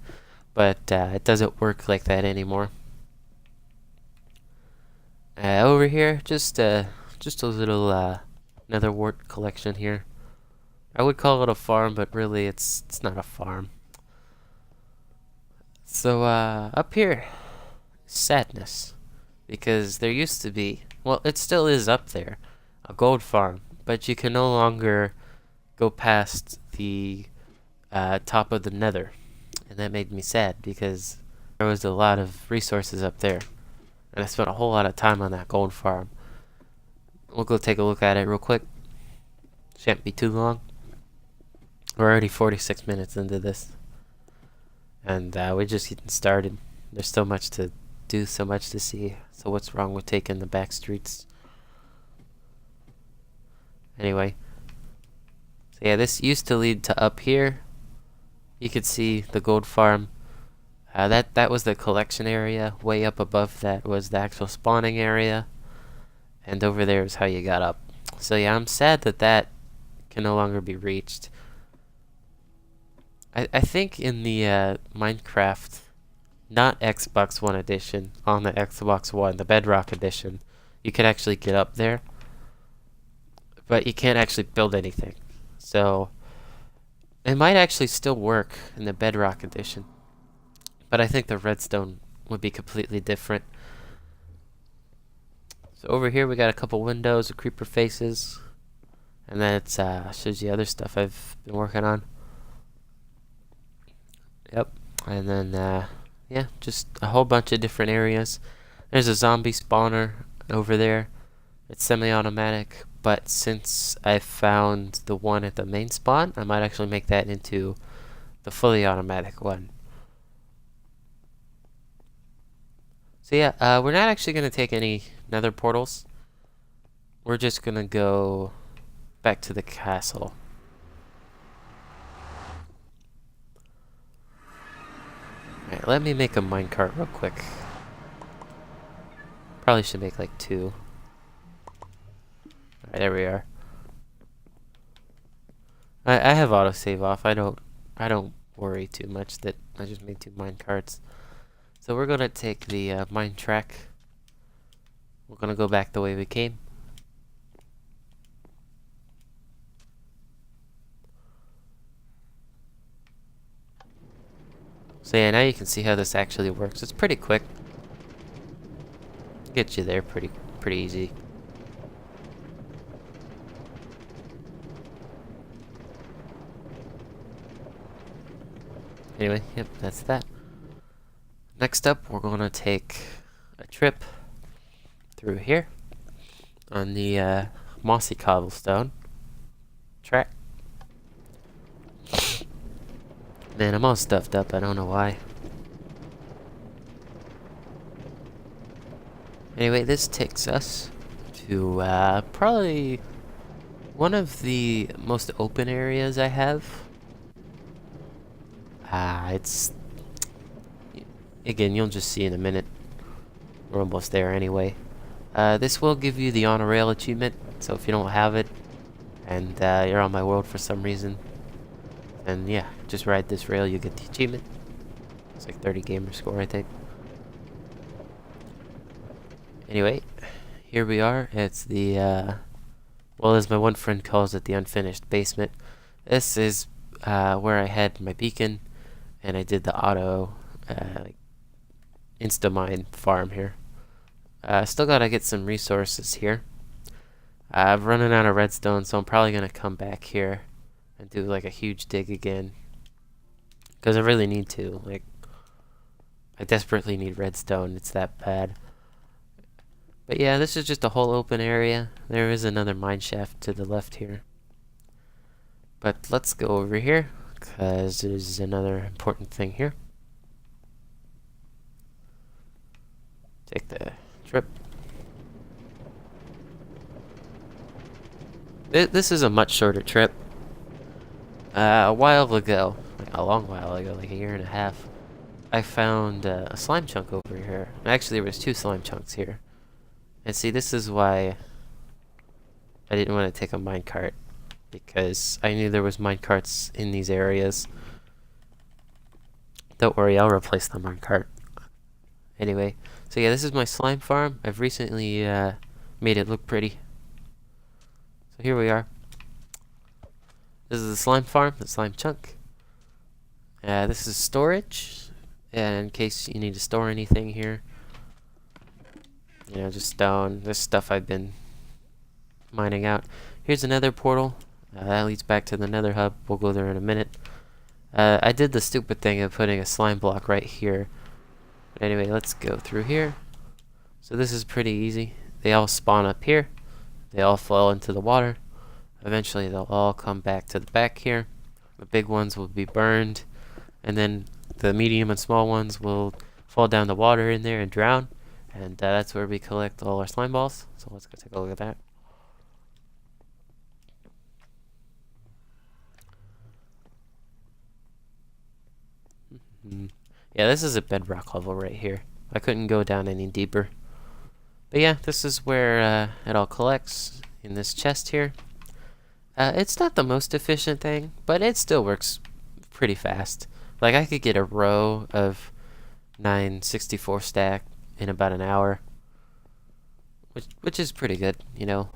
But it doesn't work like that anymore. Over here, just a little nether wart collection here. I would call it a farm, but really it's not a farm. So up here, sadness, because there used to be, well, it still is up there, a gold farm, but you can no longer go past the top of the nether, and that made me sad because there was a lot of resources up there, and I spent a whole lot of time on that gold farm. We'll go take a look at it real quick. Shan't be too long. We're already 46 minutes into this, and we're just getting started. There's so much to do, so much to see. So what's wrong with taking the back streets? Anyway. So yeah, this used to lead to up here. You could see the gold farm. That was the collection area. Way up above that was the actual spawning area. And over there is how you got up. So yeah, I'm sad that that can no longer be reached. I think in the Minecraft, not Xbox One edition, on the Xbox One, the Bedrock edition, you could actually get up there. but you can't actually build anything. So it might actually still work in the Bedrock edition, but I think the redstone would be completely different. So over here we got a couple windows with creeper faces, and then it shows you other stuff I've been working on. Yep, and then yeah, just a whole bunch of different areas. There's a zombie spawner over there. It's semi-automatic, but since I found the one at the main spawn, I might actually make that into the fully automatic one. So yeah, we're not actually going to take any nether portals. We're just going to go back to the castle. Alright, let me make a minecart real quick. Probably should make like 2. Alright, there we are. I have autosave off. I don't worry too much that I just made 2 minecarts. So we're gonna take the mine track. We're gonna go back the way we came. So yeah, now you can see how this actually works. It's pretty quick. Get you there pretty easy. Anyway, yep, that's that. Next up, we're going to take a trip through here on the mossy cobblestone track. Man, I'm all stuffed up. I don't know why. Anyway, this takes us to probably one of the most open areas I have. It's... Again, you'll just see in a minute. We're almost there anyway. This will give you the on a rail achievement, so if you don't have it, and you're on my world for some reason, then yeah, just ride this rail, you get the achievement. It's like 30 gamer score, I think. Anyway, here we are. It's the, well, as my one friend calls it, the unfinished basement. This is where I had my beacon, and I did the auto like insta-mine farm here. Still gotta get some resources here. I'm running out of redstone, so I'm probably gonna come back here and do like a huge dig again, because I really need to. Like, I desperately need redstone. It's that bad. But yeah, this is just a whole open area. There is another mine shaft to the left here. But let's go over here, because there's another important thing here. Take the trip. This is a much shorter trip. A while ago, like a long while ago, like a year and a half, I found a slime chunk over here. Actually, there was 2 slime chunks here. And see, this is why I didn't want to take a minecart, because I knew there was minecarts in these areas. Don't worry, I'll replace the minecart. Anyway, so yeah, this is my slime farm. I've recently made it look pretty. So here we are. This is the slime farm, the slime chunk. This is storage, and in case you need to store anything here. You know, just stone. This stuff I've been mining out. Here's another portal. That leads back to the nether hub. We'll go there in a minute. I did the stupid thing of putting a slime block right here. But anyway, let's go through here. So this is pretty easy. They all spawn up here. They all fall into the water. Eventually they'll all come back to the back here. The big ones will be burned. And then the medium and small ones will fall down the water in there and drown. And that's where we collect all our slime balls. So let's go take a look at that. Yeah, this is a bedrock level right here. I couldn't go down any deeper. But yeah, this is where it all collects, in this chest here. It's not the most efficient thing, but it still works pretty fast. Like, I could get a row of 964 stack in about an hour, which is pretty good, you know.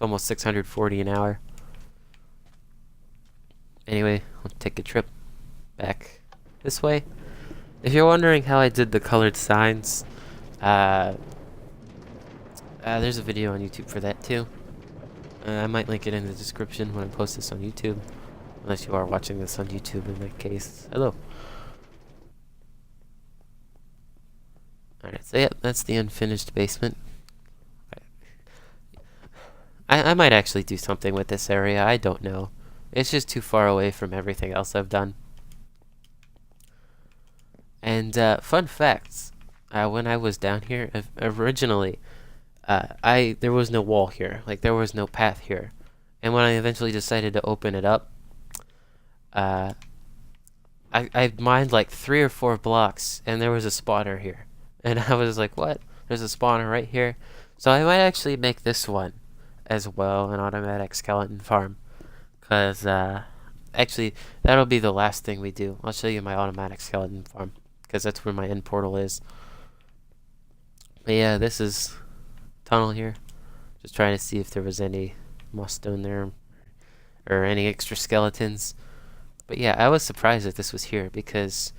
It's almost 640 an hour. Anyway, we'll take a trip back this way. If you're wondering how I did the colored signs, there's a video on YouTube for that too. I might link it in the description when I post this on YouTube. Unless you are watching this on YouTube in that case. Hello. Alright, so yeah, that's the unfinished basement. I might actually do something with this area, I don't know. It's just too far away from everything else I've done. And fun facts, when I was down here, originally, there was no wall here. Like, there was no path here. And when I eventually decided to open it up, I mined like 3 or 4 blocks, and there was a spawner here. And I was like, what? There's a spawner right here. So I might actually make this one as well, an automatic skeleton farm. Because, actually, that'll be the last thing we do. I'll show you my automatic skeleton farm. Because that's where my end portal is. But yeah, this is tunnel here. Just trying to see if there was any moss stone there. Or any extra skeletons. But yeah, I was surprised that this was here. Because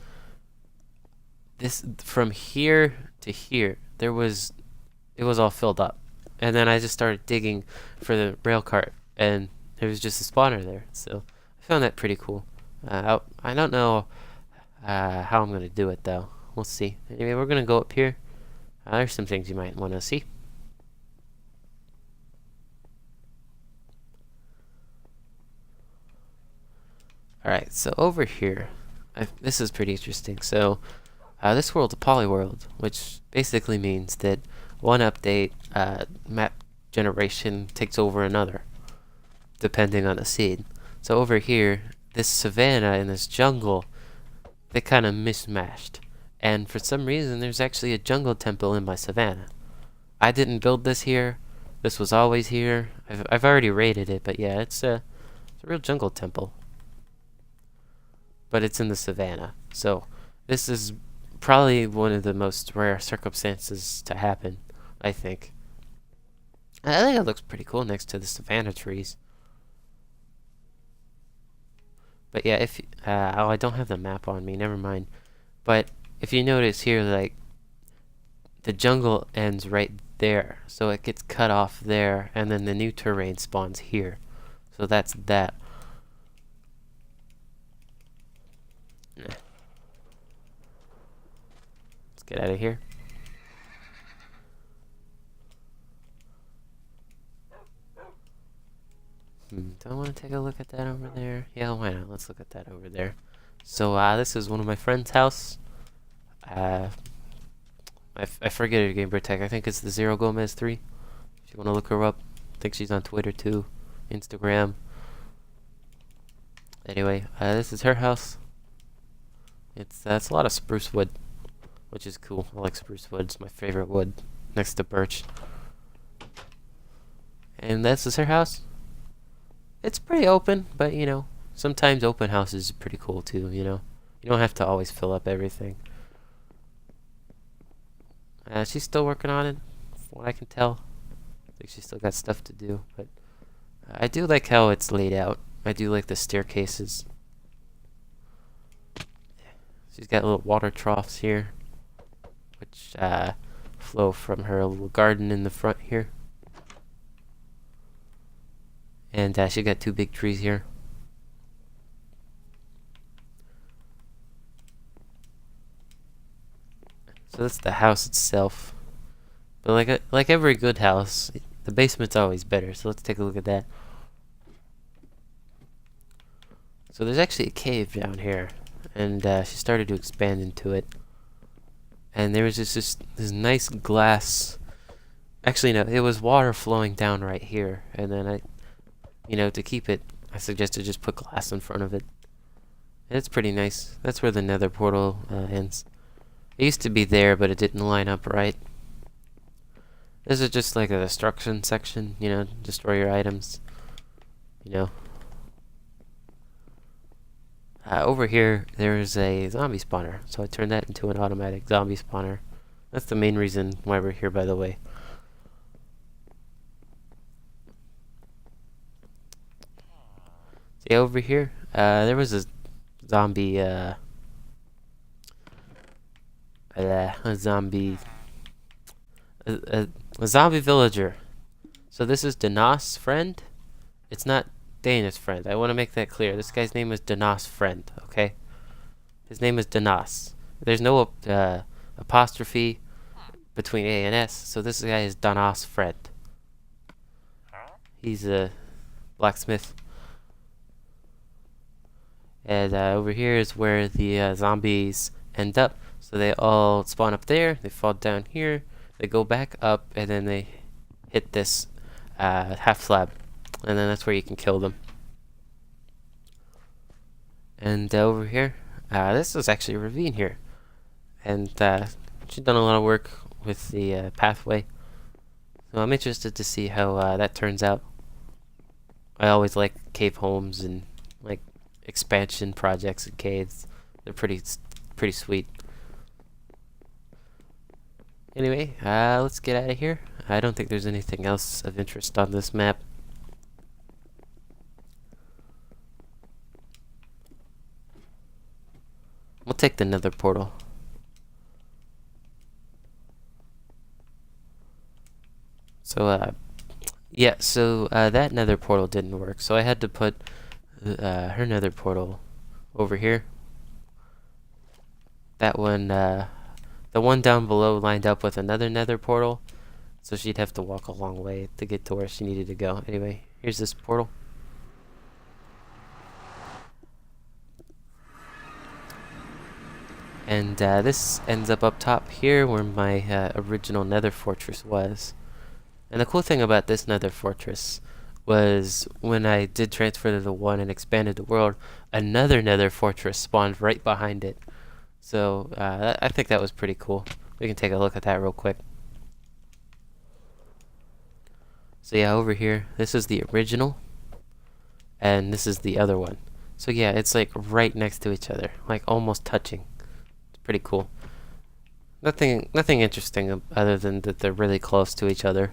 this, from here to here, it was all filled up. And then I just started digging for the rail cart, and there was just a spawner there. So I found that pretty cool. I don't know how I'm gonna do it though. We'll see. Anyway, we're gonna go up here. There's some things you might want to see. Alright, so over here, this is pretty interesting. So this world's a polyworld, which basically means that one update, map generation takes over another, depending on the seed. So over here, this savanna and this jungle, they kind of mismatched. And for some reason, there's actually a jungle temple in my savanna. I didn't build this here. This was always here. I've already raided it, but yeah, it's a real jungle temple. But it's in the savanna. So this is probably one of the most rare circumstances to happen, I think. I think it looks pretty cool next to the savanna trees. But yeah, if oh, I don't have the map on me, never mind. But if you notice here, like, the jungle ends right there, so it gets cut off there, and then the new terrain spawns here. So that's that. Let's get out of here. Do I want to take a look at that over there? Yeah, why not? Let's look at that over there. So, this is one of my friend's house. I forget her game tag. I think it's the Zero Gomez 3. If you want to look her up. I think she's on Twitter too. Instagram. Anyway, this is her house. It's a lot of spruce wood, which is cool. I like spruce wood. It's my favorite wood, next to birch. And this is her house. It's pretty open, but you know, sometimes open houses are pretty cool too, you know. You don't have to always fill up everything. She's still working on it, from what I can tell. I think she's still got stuff to do, but I do like how it's laid out. I do like the staircases. She's got little water troughs here, which flow from her little garden in the front here. And she got 2 big trees here. So that's the house itself. But like every good house, the basement's always better. So let's take a look at that. So there's actually a cave down here, and she started to expand into it. And there was just this nice glass. Actually, no, it was water flowing down right here, and then you know, to keep it, I suggested just put glass in front of it. And it's pretty nice. That's where the nether portal ends. It used to be there, but it didn't line up right. This is just like a destruction section, you know, destroy your items. You know. Over here, there's a zombie spawner, so I turned that into an automatic zombie spawner. That's the main reason why we're here, by the way. See over here, there was a zombie, a zombie, a zombie villager. So this is Danas' friend. It's not Dana's friend. I want to make that clear. This guy's name is Danas' friend. Okay, his name is Danas. There's no apostrophe between A and S. So this guy is Danas' friend. He's a blacksmith. And over here is where the zombies end up. So they all spawn up there, they fall down here, they go back up, and then they hit this half slab. And then that's where you can kill them. And over here, this is actually a ravine here. And she's done a lot of work with the pathway. So I'm interested to see how that turns out. I always like cave homes and like expansion projects and caves. They're pretty sweet. Anyway, let's get out of here. I don't think there's anything else of interest on this map. We'll take the nether portal. So, yeah, so that nether portal didn't work. So I had to put her nether portal over here. That one, the one down below lined up with another nether portal. So she'd have to walk a long way to get to where she needed to go. Anyway, here's this portal. And this ends up top here where my original nether fortress was. And the cool thing about this nether fortress was when I did transfer to the 1 and expanded the world, another nether fortress spawned right behind it. So I think that was pretty cool. We can take a look at that real quick. So yeah, over here, this is the original, and this is the other one. So yeah, it's like right next to each other, like almost touching. It's pretty cool. Nothing interesting other than that they're really close to each other.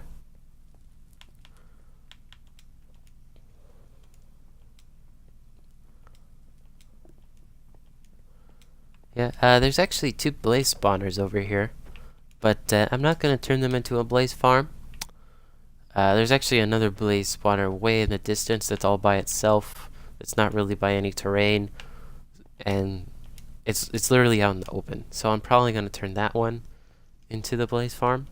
Yeah, there's actually 2 blaze spawners over here, but I'm not going to turn them into a blaze farm. There's actually another blaze spawner way in the distance that's all by itself. It's not really by any terrain, and it's literally out in the open. So I'm probably going to turn that one into the blaze farm.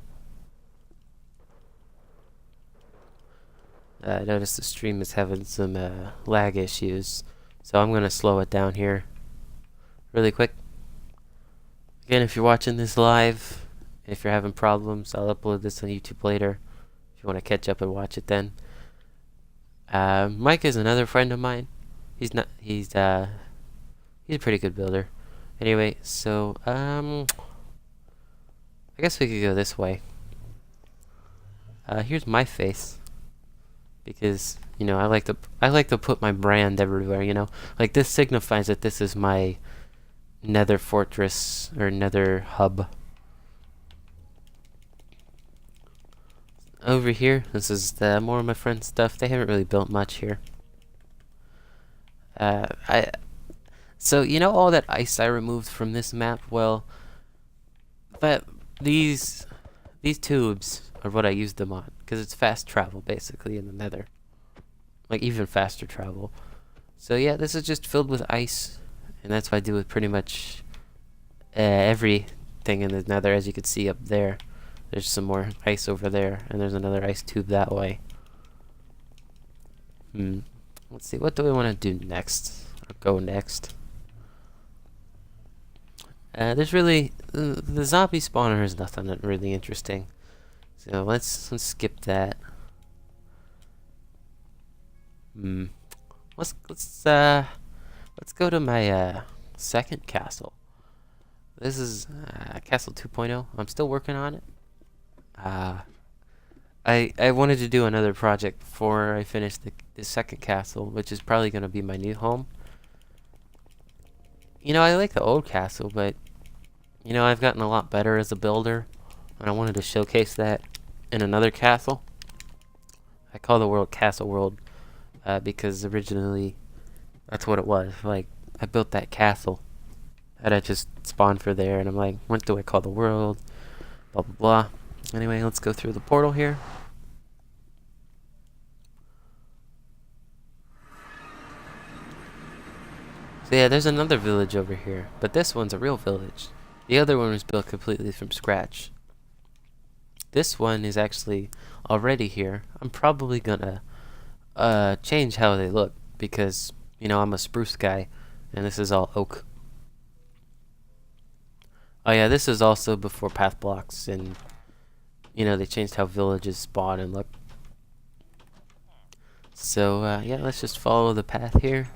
I noticed the stream is having some lag issues, so I'm going to slow it down here really quick. Again, if you're watching this live, if you're having problems, I'll upload this on YouTube later. If you want to catch up and watch it then. Mike is another friend of mine. He's a pretty good builder. Anyway, so I guess we could go this way. Here's my face, because you know I like to put my brand everywhere. You know, like this signifies that this is my nether fortress or nether hub. Over here, this is more of my friend's stuff. They haven't really built much here. So you know all that ice I removed from this map? Well, but these tubes are what I used them on, because it's fast travel basically in the nether, like even faster travel. So yeah, this is just filled with ice, and that's what I do with pretty much everything in the nether. As you can see up there, there's some more ice over there, and there's another ice tube that way. Let's see, what do we want to do next? Or go next? There's really the zombie spawner is nothing that really interesting, so let's skip that. Let's go to my second castle. This is Castle 2.0. I'm still working on it. I wanted to do another project before I finish the second castle, which is probably going to be my new home. You know, I like the old castle, but you know, I've gotten a lot better as a builder, and I wanted to showcase that in another castle. I call the world Castle World because originally That's what it was. Like, I built that castle. And I just spawned for there, and I'm like, what do I call the world? Blah, blah, blah. Anyway, let's go through the portal here. So yeah, there's another village over here, but this one's a real village. The other one was built completely from scratch. This one is actually already here. I'm probably gonna change how they look because, you know, I'm a spruce guy and this is all oak. Oh yeah, this is also before path blocks and, you know, they changed how villages spawn and look. So yeah, let's just follow the path here.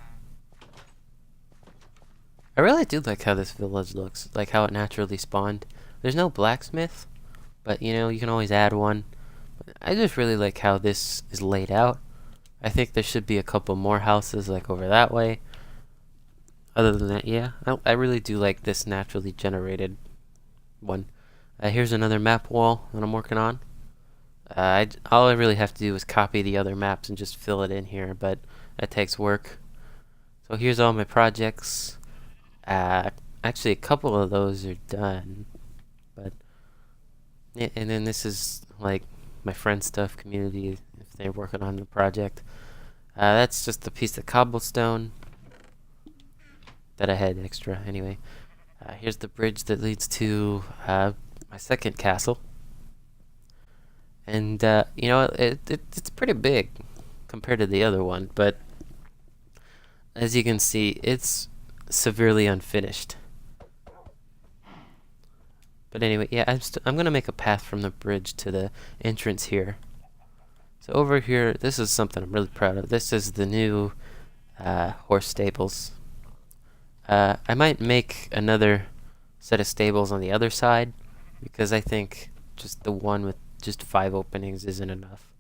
I really do like how this village looks, like how it naturally spawned. There's no blacksmith, but you know, you can always add one. I just really like how this is laid out. I think there should be a couple more houses like over that way. Other than that, yeah, I really do like this naturally generated one. Here's another map wall that I'm working on. All I really have to do is copy the other maps and just fill it in here, but that takes work. So here's all my projects. Actually, a couple of those are done, but yeah, and then this is like my friend stuff, community, if they're working on the project. That's just a piece of cobblestone that I had extra anyway. Here's the bridge that leads to my second castle, and you know, it's pretty big compared to the other one, but as you can see, it's severely unfinished. But anyway, yeah, I'm gonna make a path from the bridge to the entrance here. So over here, this is something I'm really proud of. This is the new horse stables. I might make another set of stables on the other side because I think just the one with just 5 openings isn't enough.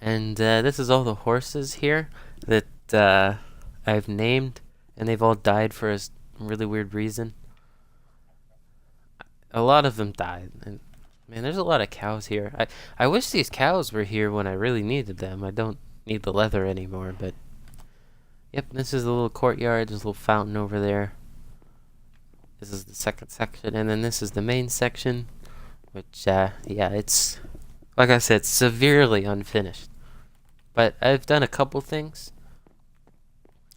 And this is all the horses here that I've named, and they've all died for a really weird reason. A lot of them died, and man, there's a lot of cows here. I wish these cows were here when I really needed them. I don't need the leather anymore, but yep, this is the little courtyard. There's a little fountain over there. This is the second section, and then this is the main section, which yeah, it's like I said, severely unfinished. But I've done a couple things.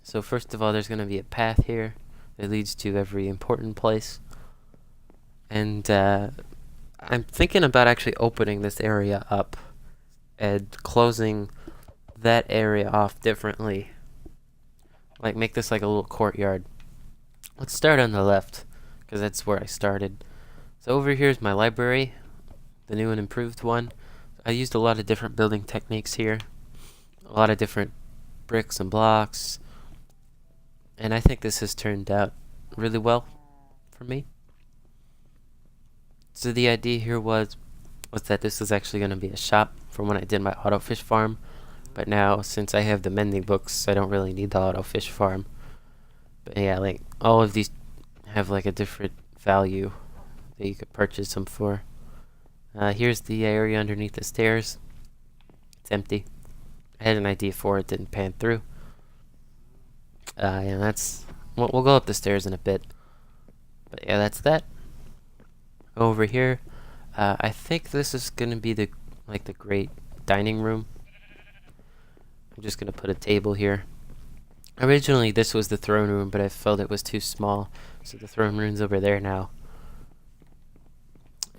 So first of all, there's going to be a path here that leads to every important place. And I'm thinking about actually opening this area up and closing that area off differently. Like make this like a little courtyard. Let's start on the left, because that's where I started. So over here is my library, the new and improved one. I used a lot of different building techniques here. A lot of different bricks and blocks. And I think this has turned out really well for me. So the idea here was that this was actually going to be a shop from when I did my auto fish farm. But now, since I have the mending books, I don't really need the auto fish farm. But yeah, like all of these have like a different value that you could purchase them for. Here's the area underneath the stairs. It's empty. I had an idea for it, didn't pan through. Yeah, that's... We'll go up the stairs in a bit. But yeah, that's that. Over here, I think this is gonna be the great dining room. I'm just gonna put a table here. Originally, this was the throne room, but I felt it was too small, so the throne room's over there now.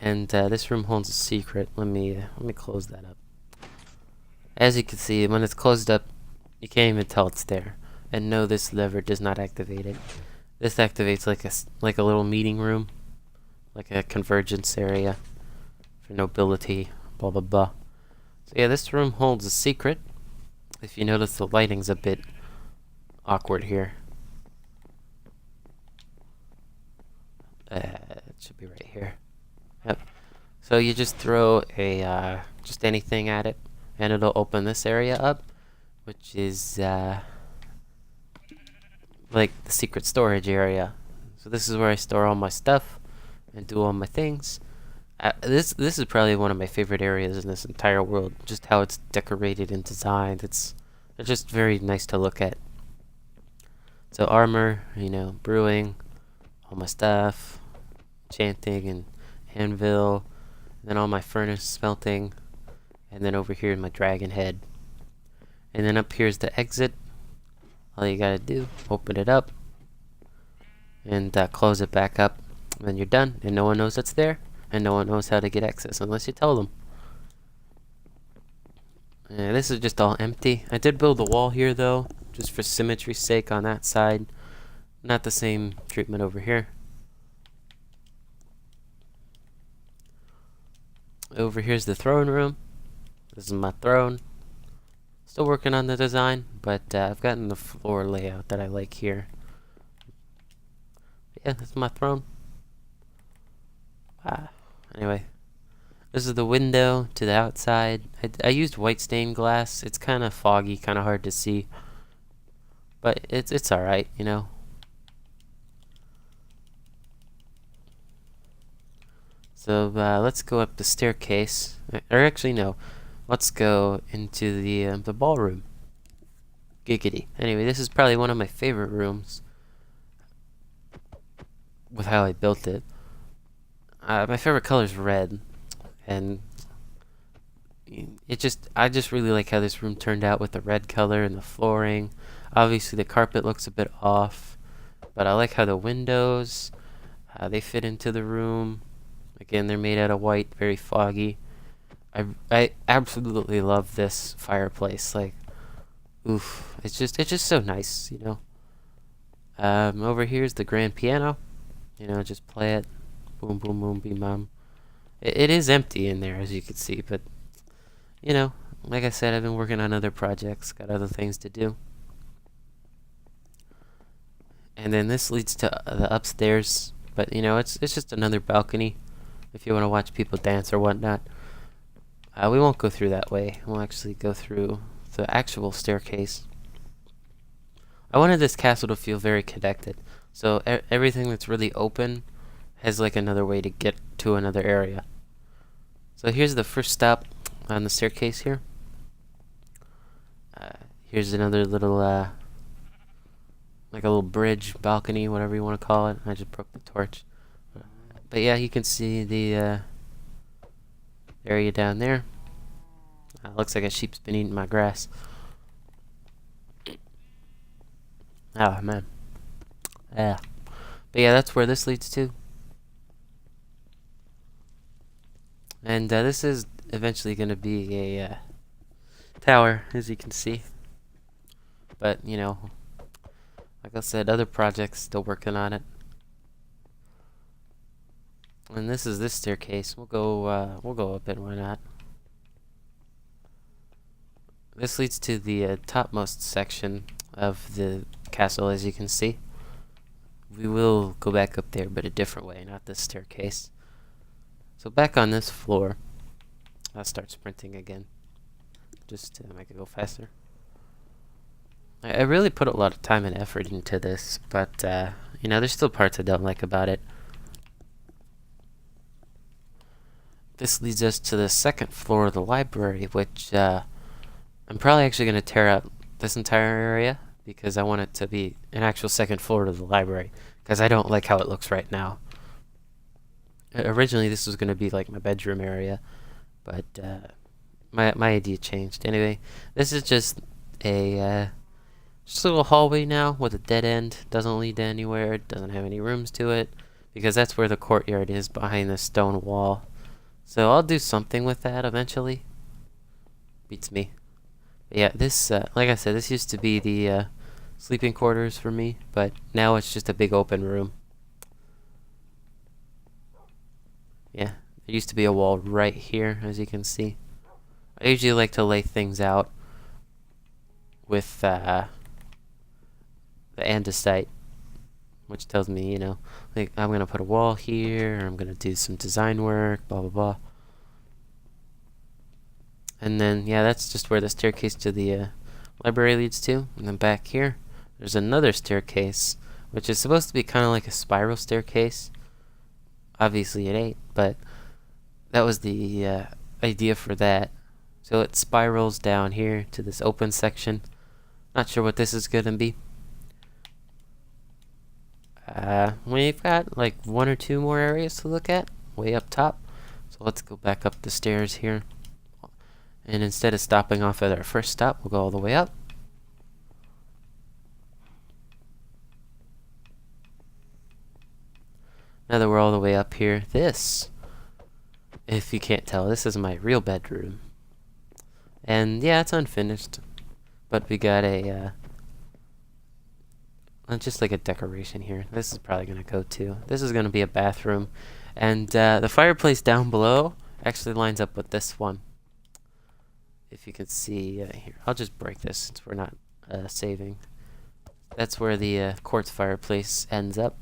And this room holds a secret. Let me close that up. As you can see, when it's closed up, you can't even tell it's there. And no, this lever does not activate it. This activates like a little meeting room, like a convergence area for nobility, blah blah blah. So yeah, this room holds a secret. If you notice, the lighting's a bit awkward here. It should be right here. Yep. So you just throw a just anything at it, and it'll open this area up, which is like the secret storage area. So this is where I store all my stuff and do all my things. This is probably one of my favorite areas in this entire world. Just how it's decorated and designed. It's They're just very nice to look at. So armor, brewing, all my stuff, enchanting and anvil, and then all my furnace smelting, and then over here is my dragon head. And then up here's the exit. All you gotta do, open it up, and close it back up. And then you're done, and no one knows it's there, and no one knows how to get access unless you tell them. And this is just all empty. I did build a wall here though, just for symmetry's sake on that side. Not the same treatment over here. Over here's the throne room. This is my throne. Still working on the design, but I've gotten the floor layout that I like here. Yeah, that's my throne. Anyway, this is the window to the outside. I used white stained glass. It's kind of foggy, kind of hard to see, but it's all right, So let's go up the staircase. Or actually, no. Let's go into the ballroom. Giggity. Anyway, this is probably one of my favorite rooms with how I built it. My favorite color is red, and I just really like how this room turned out with the red color and the flooring. Obviously, the carpet looks a bit off, but I like how the windows, they fit into the room. Again, they're made out of white, very foggy. I absolutely love this fireplace. Like, oof, it's just so nice, Over here's the grand piano. Just play it. Boom, boom, boom, beam, bam. It is empty in there, as you can see, but, like I said, I've been working on other projects, got other things to do. And then this leads to the upstairs, but, it's just another balcony if you want to watch people dance or whatnot. We won't go through that way. We'll actually go through the actual staircase. I wanted this castle to feel very connected, so everything that's really open has like another way to get to another area. So here's the first stop on the staircase here. Here's another little like a little bridge, balcony, whatever you want to call it. I just broke the torch. But yeah, you can see the area down there. Looks like a sheep's been eating my grass. Oh man. Yeah. But yeah, that's where this leads to. And this is eventually going to be a tower, as you can see. But, like I said, other projects still working on it. And this is this staircase. We'll go up it, why not? This leads to the topmost section of the castle, as you can see. We will go back up there, but a different way, not this staircase. So back on this floor, I'll start sprinting again, just to make it go faster. I really put a lot of time and effort into this, but there's still parts I don't like about it. This leads us to the second floor of the library, which I'm probably actually going to tear out this entire area because I want it to be an actual second floor to the library, because I don't like how it looks right now. Originally, this was going to be like my bedroom area, but my idea changed. Anyway, this is just a little hallway now with a dead end. Doesn't lead to anywhere. It doesn't have any rooms to it, because that's where the courtyard is, behind the stone wall. So I'll do something with that eventually. Beats me. But yeah, this, like I said, this used to be the sleeping quarters for me, but now it's just a big open room. Yeah, there used to be a wall right here, as you can see. I usually like to lay things out with the andesite, which tells me, like I'm gonna put a wall here, or I'm gonna do some design work, blah blah blah. And then yeah, that's just where the staircase to the library leads to. And then back here, there's another staircase, which is supposed to be kind of like a spiral staircase. Obviously it ain't, but that was the idea for that. So it spirals down here to this open section. Not sure what this is gonna be. We've got like one or two more areas to look at way up top. So let's go back up the stairs here. And instead of stopping off at our first stop, we'll go all the way up. Now that we're all the way up here, this, if you can't tell, this is my real bedroom. And yeah, it's unfinished, but we got a, just like a decoration here. This is probably going to go too. This is going to be a bathroom. And the fireplace down below actually lines up with this one. If you can see here, I'll just break this since we're not saving. That's where the quartz fireplace ends up.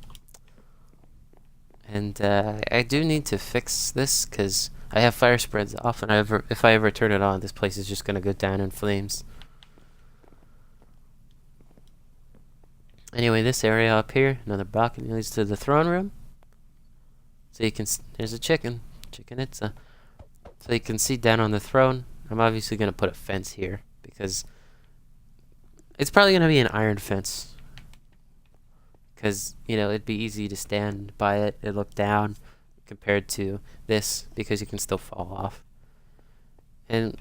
And I do need to fix this because I have fire spreads off, and if I ever turn it on, this place is just going to go down in flames. Anyway, this area up here, another balcony leads to the throne room. So you can, there's a chicken itza. So you can see down on the throne. I'm obviously going to put a fence here because it's probably going to be an iron fence. Because, you know, it'd be easy to stand by it and look down compared to this because you can still fall off. And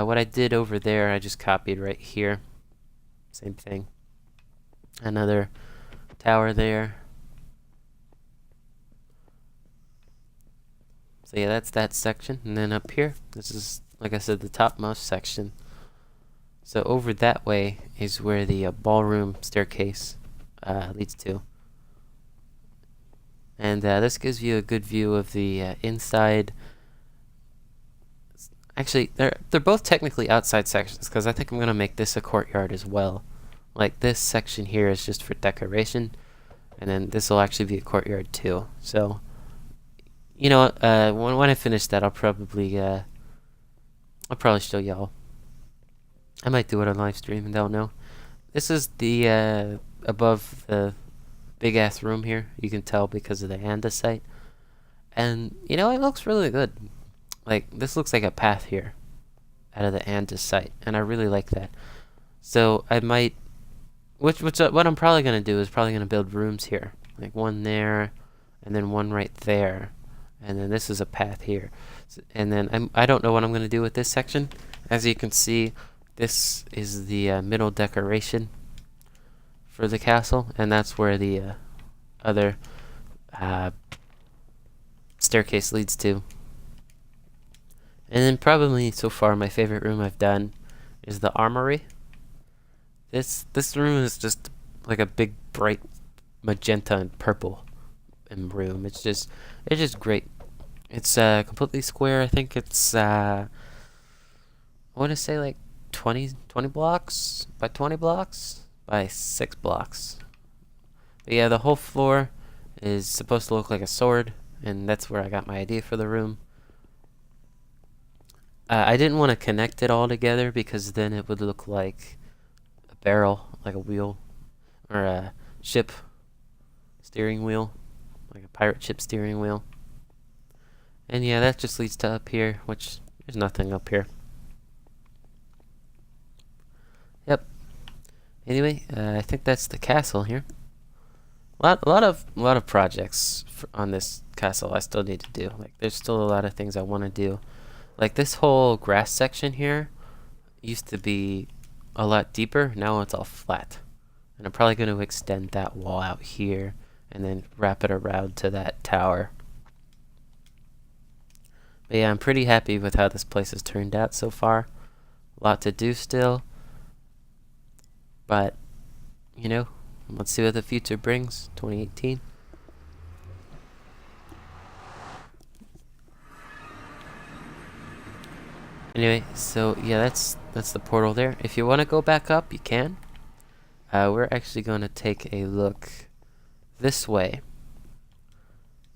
what I did over there, I just copied right here. Same thing. Another tower there. So yeah, that's that section. And then up here, this is, like I said, the topmost section. So over that way is where the ballroom staircase leads to. And this gives you a good view of the inside. Actually, they're both technically outside sections because I think I'm going to make this a courtyard as well. Like this section here is just for decoration, and then this will actually be a courtyard too. So, you know, when I finish that, I'll probably show y'all. I might do it on live stream, I don't know. This is the above the big ass room here. You can tell because of the andesite, and you know it looks really good. Like this looks like a path here out of the andesite, and I really like that. So I might. What I'm probably going to do is probably going to build rooms here. Like one there, and then one right there. And then this is a path here. And then I don't know what I'm going to do with this section. As you can see, this is the middle decoration for the castle. And that's where the other staircase leads to. And then probably so far my favorite room I've done is the armory. This room is just like a big bright magenta and purple room. It's just great. It's completely square. I think it's I want to say like 20 blocks by 20 blocks by 6 blocks. But yeah, the whole floor is supposed to look like a sword, and that's where I got my idea for the room. I didn't want to connect it all together because then it would look like barrel, like a wheel, or a ship steering wheel, like a pirate ship steering wheel. And yeah, that just leads to up here, which there's nothing up here. Yep. Anyway, I think that's the castle here. A lot of projects on this castle I still need to do. Like there's still a lot of things I want to do. Like this whole grass section here used to be a lot deeper. Now it's all flat, and I'm probably going to extend that wall out here and then wrap it around to that tower. But yeah, I'm pretty happy with how this place has turned out so far. A lot to do still, but you know, let's see what the future brings. 2018. Anyway, so yeah, that's the portal there. If you want to go back up, you can. We're actually going to take a look this way.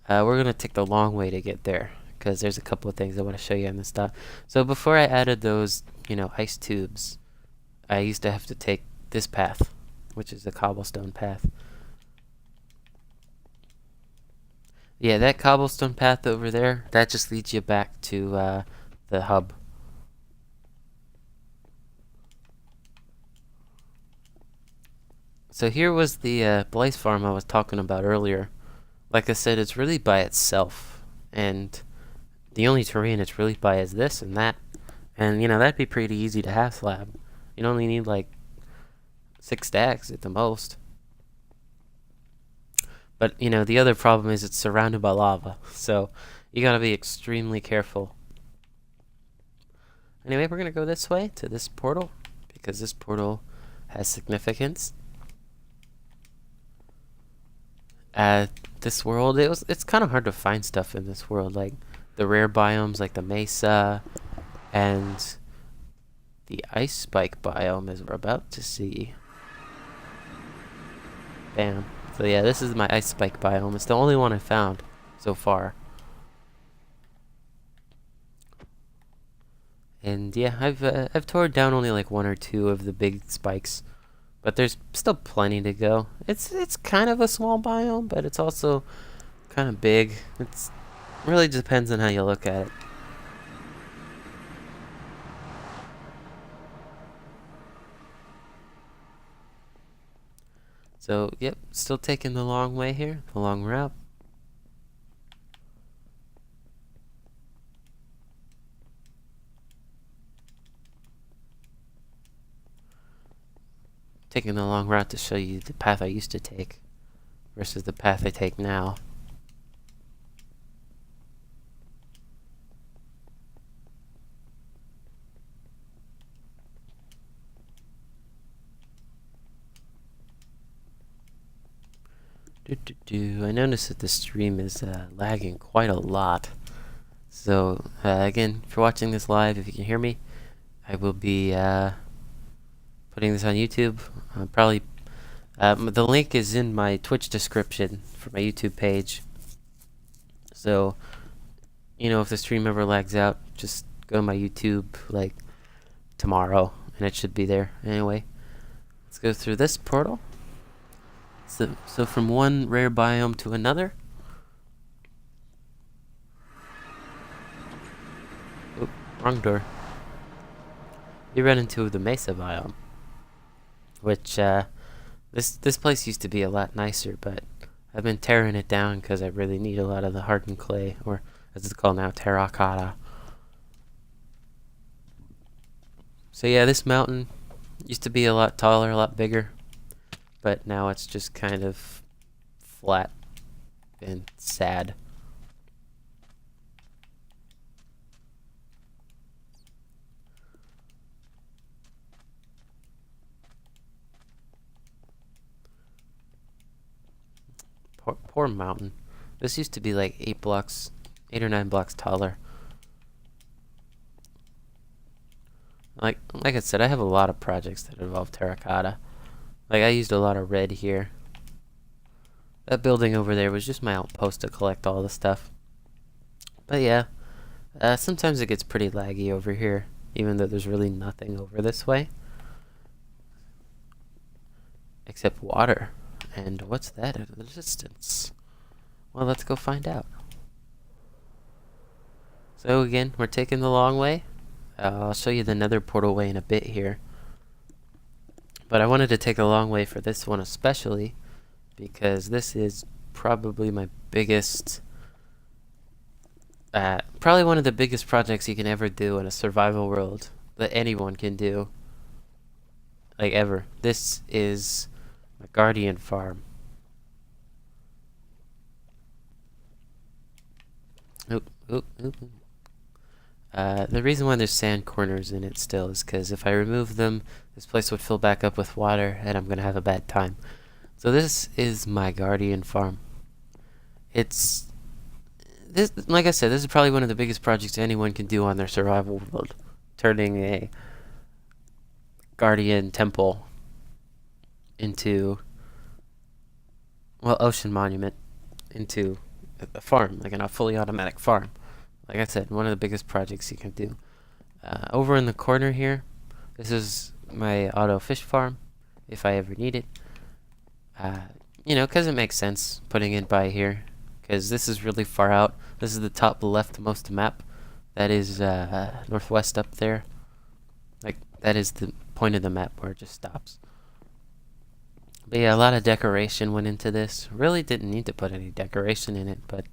We're going to take the long way to get there because there's a couple of things I want to show you on this stuff. So before I added those, you know, ice tubes, I used to have to take this path, which is the cobblestone path. Yeah, that cobblestone path over there, that just leads you back to the hub. So here was the Blaze farm I was talking about earlier. Like I said, it's really by itself, and the only terrain it's really by is this and that. And, that'd be pretty easy to half slab. You'd only need, like, 6 stacks at the most. But, the other problem is it's surrounded by lava. So, you gotta be extremely careful. Anyway, we're gonna go this way, to this portal, because this portal has significance. This world, it's kind of hard to find stuff in this world, like the rare biomes, like the mesa, and the ice spike biome, as we're about to see. Bam. So yeah, this is my ice spike biome. It's the only one I found so far. And yeah, I've torn down only like 1 or 2 of the big spikes, but there's still plenty to go. It's kind of a small biome, but it's also kind of big. It's really depends on how you look at it. So, yep, still taking the long way here, the long route. Taking the long route to show you the path I used to take versus the path I take now. I noticed that the stream is lagging quite a lot. So, again, for watching this live, if you can hear me, I will be putting this on YouTube. Probably, the link is in my Twitch description for my YouTube page. So, if the stream ever lags out, just go to my YouTube, like, tomorrow, and it should be there. Anyway, let's go through this portal. So from one rare biome to another. Oop, wrong door. You run into the mesa biome, which this place used to be a lot nicer, but I've been tearing it down because I really need a lot of the hardened clay, or as it's called now, terracotta. So yeah, this mountain used to be a lot taller, a lot bigger, but now it's just kind of flat and sad. Poor mountain. This used to be like 8 or 9 blocks taller. Like I said, I have a lot of projects that involve terracotta. Like, I used a lot of red here. That building over there was just my outpost to collect all the stuff. But yeah, sometimes it gets pretty laggy over here, even though there's really nothing over this way. Except water. And what's that at a distance? Well, let's go find out. So again, we're taking the long way. I'll show you the nether portal way in a bit here. But I wanted to take a long way for this one especially, because this is probably my biggest, probably one of the biggest projects you can ever do in a survival world that anyone can do, like ever. This is my Guardian farm. Oop, oop, oop. The reason why there's sand corners in it still is because if I remove them, this place would fill back up with water, and I'm going to have a bad time. So this is my Guardian farm. Like I said, this is probably one of the biggest projects anyone can do on their survival world. Turning a Guardian temple into, well, Ocean Monument into a farm, like a fully automatic farm. Like I said, one of the biggest projects you can do. Over in the corner here, this is my auto fish farm, if I ever need it. Because it makes sense putting it by here, because this is really far out. This is the top leftmost map. That is northwest up there. Like, that is the point of the map where it just stops. But yeah, a lot of decoration went into this. Really didn't need to put any decoration in it, but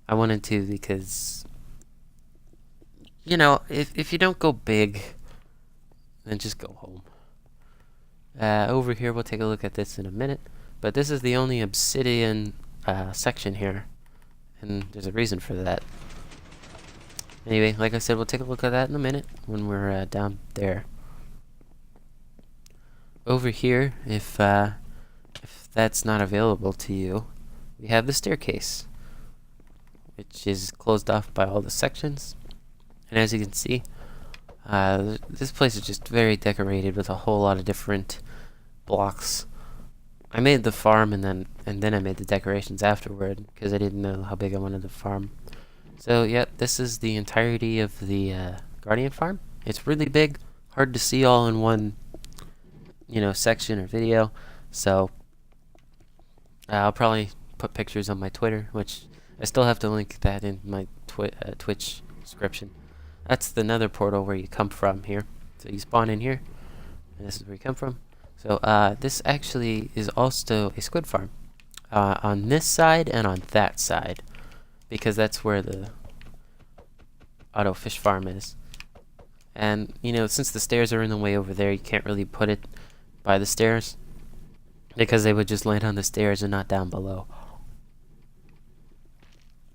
I wanted to because, you know, if you don't go big, then just go home. Over here, we'll take a look at this in a minute. But this is the only obsidian section here, and there's a reason for that. Anyway, like I said, we'll take a look at that in a minute when we're down there. Over here, if that's not available to you, we have the staircase, which is closed off by all the sections. And as you can see, this place is just very decorated with a whole lot of different blocks. I made the farm and then I made the decorations afterward because I didn't know how big I wanted the farm. So yeah, this is the entirety of the Guardian farm. It's really big, hard to see all in one, you know, section or video. So I'll probably put pictures on my Twitter, which I still have to link that in my Twitch description. That's the nether portal where you come from here. So you spawn in here, and this is where you come from. So this actually is also a squid farm on this side and on that side, because that's where the auto fish farm is. And you know, since the stairs are in the way over there, you can't really put it by the stairs because they would just land on the stairs and not down below.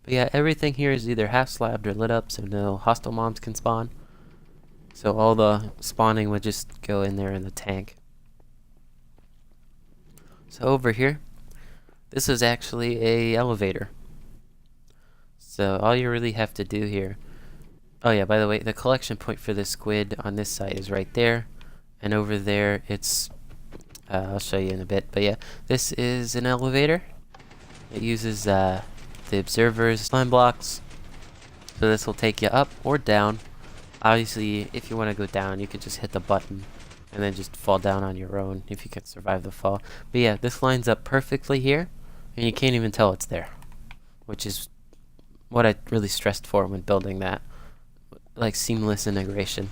But yeah, everything here is either half slabbed or lit up so no hostile mobs can spawn. So all the spawning would just go in there in the tank. So over here, this is actually a elevator. So all you really have to do here, oh yeah, by the way, the collection point for the squid on this side is right there, and over there it's I'll show you in a bit. But yeah, this is an elevator. It uses the observer's slime blocks, so this will take you up or down. Obviously, if you want to go down, you could just hit the button and then just fall down on your own if you can survive the fall. But yeah, this lines up perfectly here, and you can't even tell it's there, which is what I really stressed for when building that, like seamless integration.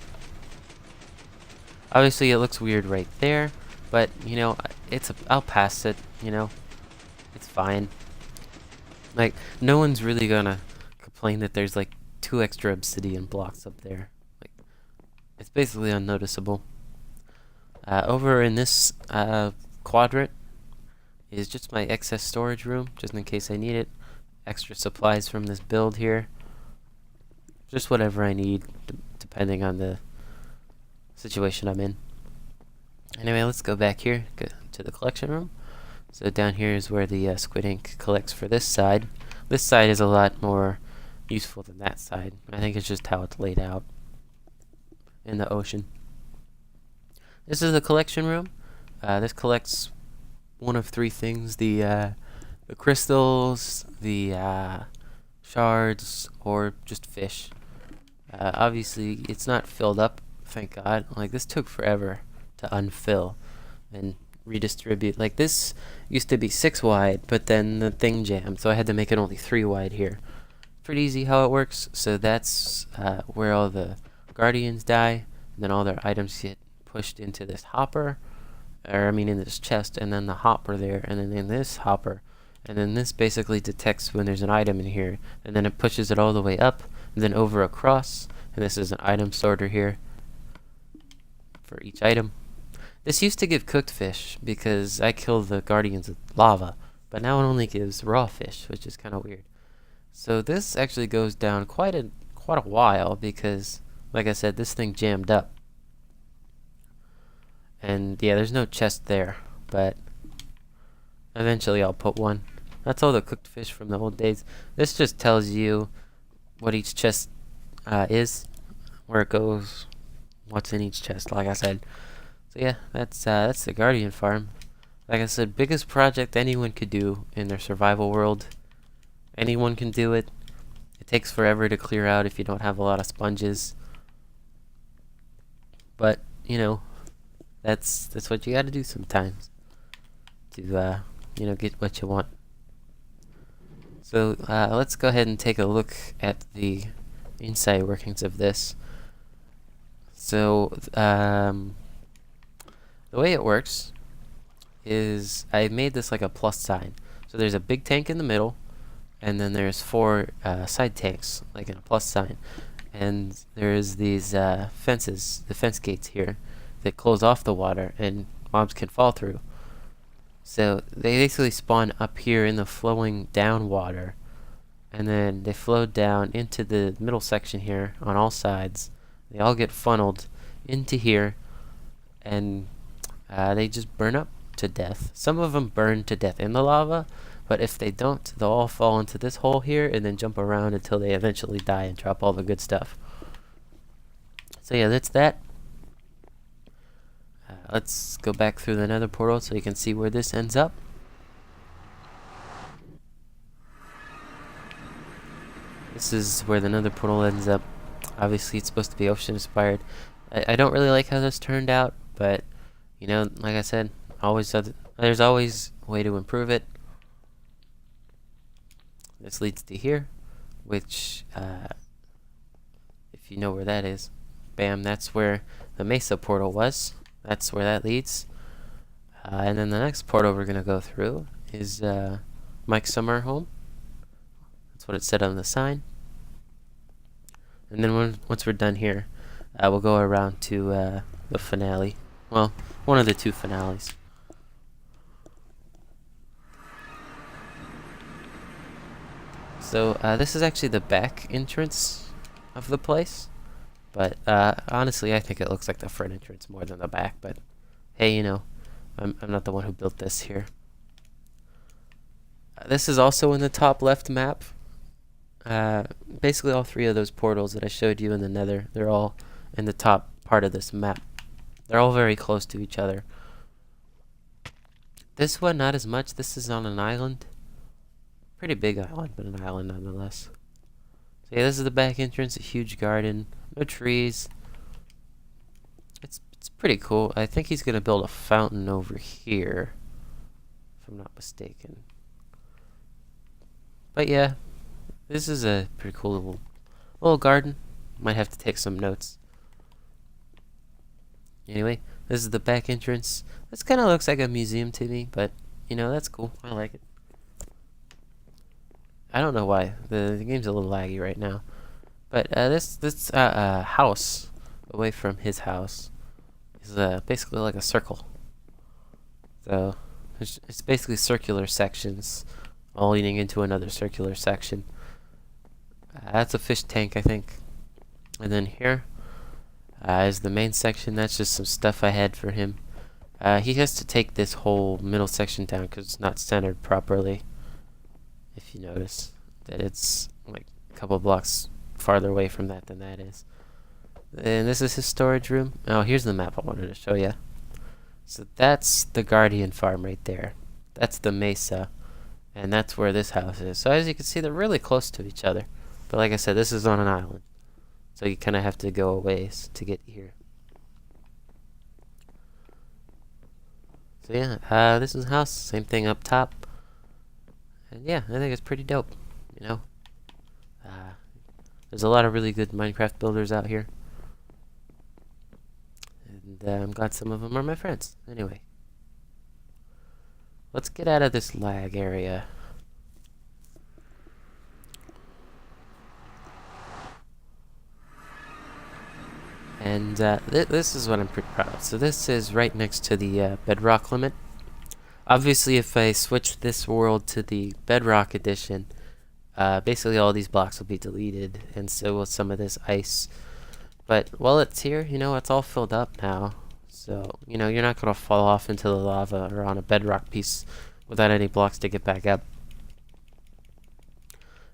Obviously, it looks weird right there, but you know, I'll pass it. You know, it's fine. Like, no one's really gonna complain that there's like 2 extra obsidian blocks up there. Like, it's basically unnoticeable. Over in this quadrant is just my excess storage room, just in case I need it. Extra supplies from this build here. Just whatever I need, depending on the situation I'm in. Anyway, let's go back here, go to the collection room. So down here is where the squid ink collects for this side. This side is a lot more useful than that side. I think it's just how it's laid out in the ocean. This is the collection room. This collects one of 3 things: the crystals, the shards, or just fish. Obviously, it's not filled up, thank God. Like, this took forever to unfill and redistribute. Like, this used to be 6 wide, but then the thing jammed, so I had to make it only 3 wide here. Pretty easy how it works. So that's where all the guardians die, and then all their items get pushed into this hopper, or I mean in this chest, and then the hopper there, and then in this hopper, and then this basically detects when there's an item in here, and then it pushes it all the way up, and then over across, and this is an item sorter here for each item. This used to give cooked fish because I killed the guardians with lava, but now it only gives raw fish, which is kind of weird. So this actually goes down quite a while because, like I said, this thing jammed up. And yeah, there's no chest there, but eventually I'll put one. That's all the cooked fish from the old days. This just tells you what each chest is, where it goes, what's in each chest, like I said. So yeah, that's the Guardian farm. Like I said, biggest project anyone could do in their survival world. Anyone can do it. It takes forever to clear out if you don't have a lot of sponges. But, you know, that's what you gotta do sometimes to you know, get what you want. So let's go ahead and take a look at the inside workings of this. So the way it works is I made this like a plus sign. So there's a big tank in the middle, and then there's 4 side tanks, like in a plus sign. And there's these fences, the fence gates here, that close off the water, and mobs can fall through. So they basically spawn up here in the flowing down water, and then they flow down into the middle section here on all sides. They all get funneled into here, and they just burn up to death. Some of them burn to death in the lava, but if they don't, they'll all fall into this hole here and then jump around until they eventually die and drop all the good stuff. So yeah, that's that. Let's go back through the nether portal so you can see where this ends up. This is where the nether portal ends up. Obviously, it's supposed to be ocean inspired. I don't really like how this turned out, but you know, like I said, there's always a way to improve it. This leads to here, which, if you know where that is, bam, that's where the Mesa portal was. That's where that leads. And then the next portal we're going to go through is Mike's summer home. That's what it said on the sign. And then once we're done here, we'll go around to the finale. Well, one of the 2 finales. So this is actually the back entrance of the place. But honestly, I think it looks like the front entrance more than the back. But hey, you know, I'm not the one who built this here. This is also in the top left map. Basically all 3 of those portals that I showed you in the nether, they're all in the top part of this map. They're all very close to each other. This one, not as much. This is on an island. Pretty big island, but an island nonetheless. So yeah, this is the back entrance, a huge garden, no trees. It's pretty cool. I think he's gonna build a fountain over here, if I'm not mistaken. But yeah, this is a pretty cool little garden. Might have to take some notes. Anyway, this is the back entrance. This kind of looks like a museum to me, but you know, that's cool. I like it. I don't know why. The game's a little laggy right now. But this house away from his house is basically like a circle. So it's basically circular sections all leading into another circular section. That's a fish tank, I think. And then here is the main section. That's just some stuff I had for him. He has to take this whole middle section down because it's not centered properly. If you notice that it's like a couple blocks farther away from that than that is. And this is his storage room. Oh, here's the map I wanted to show you. So that's the Guardian farm right there. That's the Mesa. And that's where this house is. So as you can see, they're really close to each other. But like I said, this is on an island. So you kind of have to go a ways to get here. So yeah, this is the house. Same thing up top. And yeah, I think it's pretty dope, you know. There's a lot of really good Minecraft builders out here. And I'm glad some of them are my friends. Anyway. Let's get out of this lag area. And this is what I'm pretty proud of. So this is right next to the bedrock limit. Obviously, if I switch this world to the Bedrock edition, basically all these blocks will be deleted, and so will some of this ice. But while it's here, you know, it's all filled up now. So, you know, you're not going to fall off into the lava or on a bedrock piece without any blocks to get back up.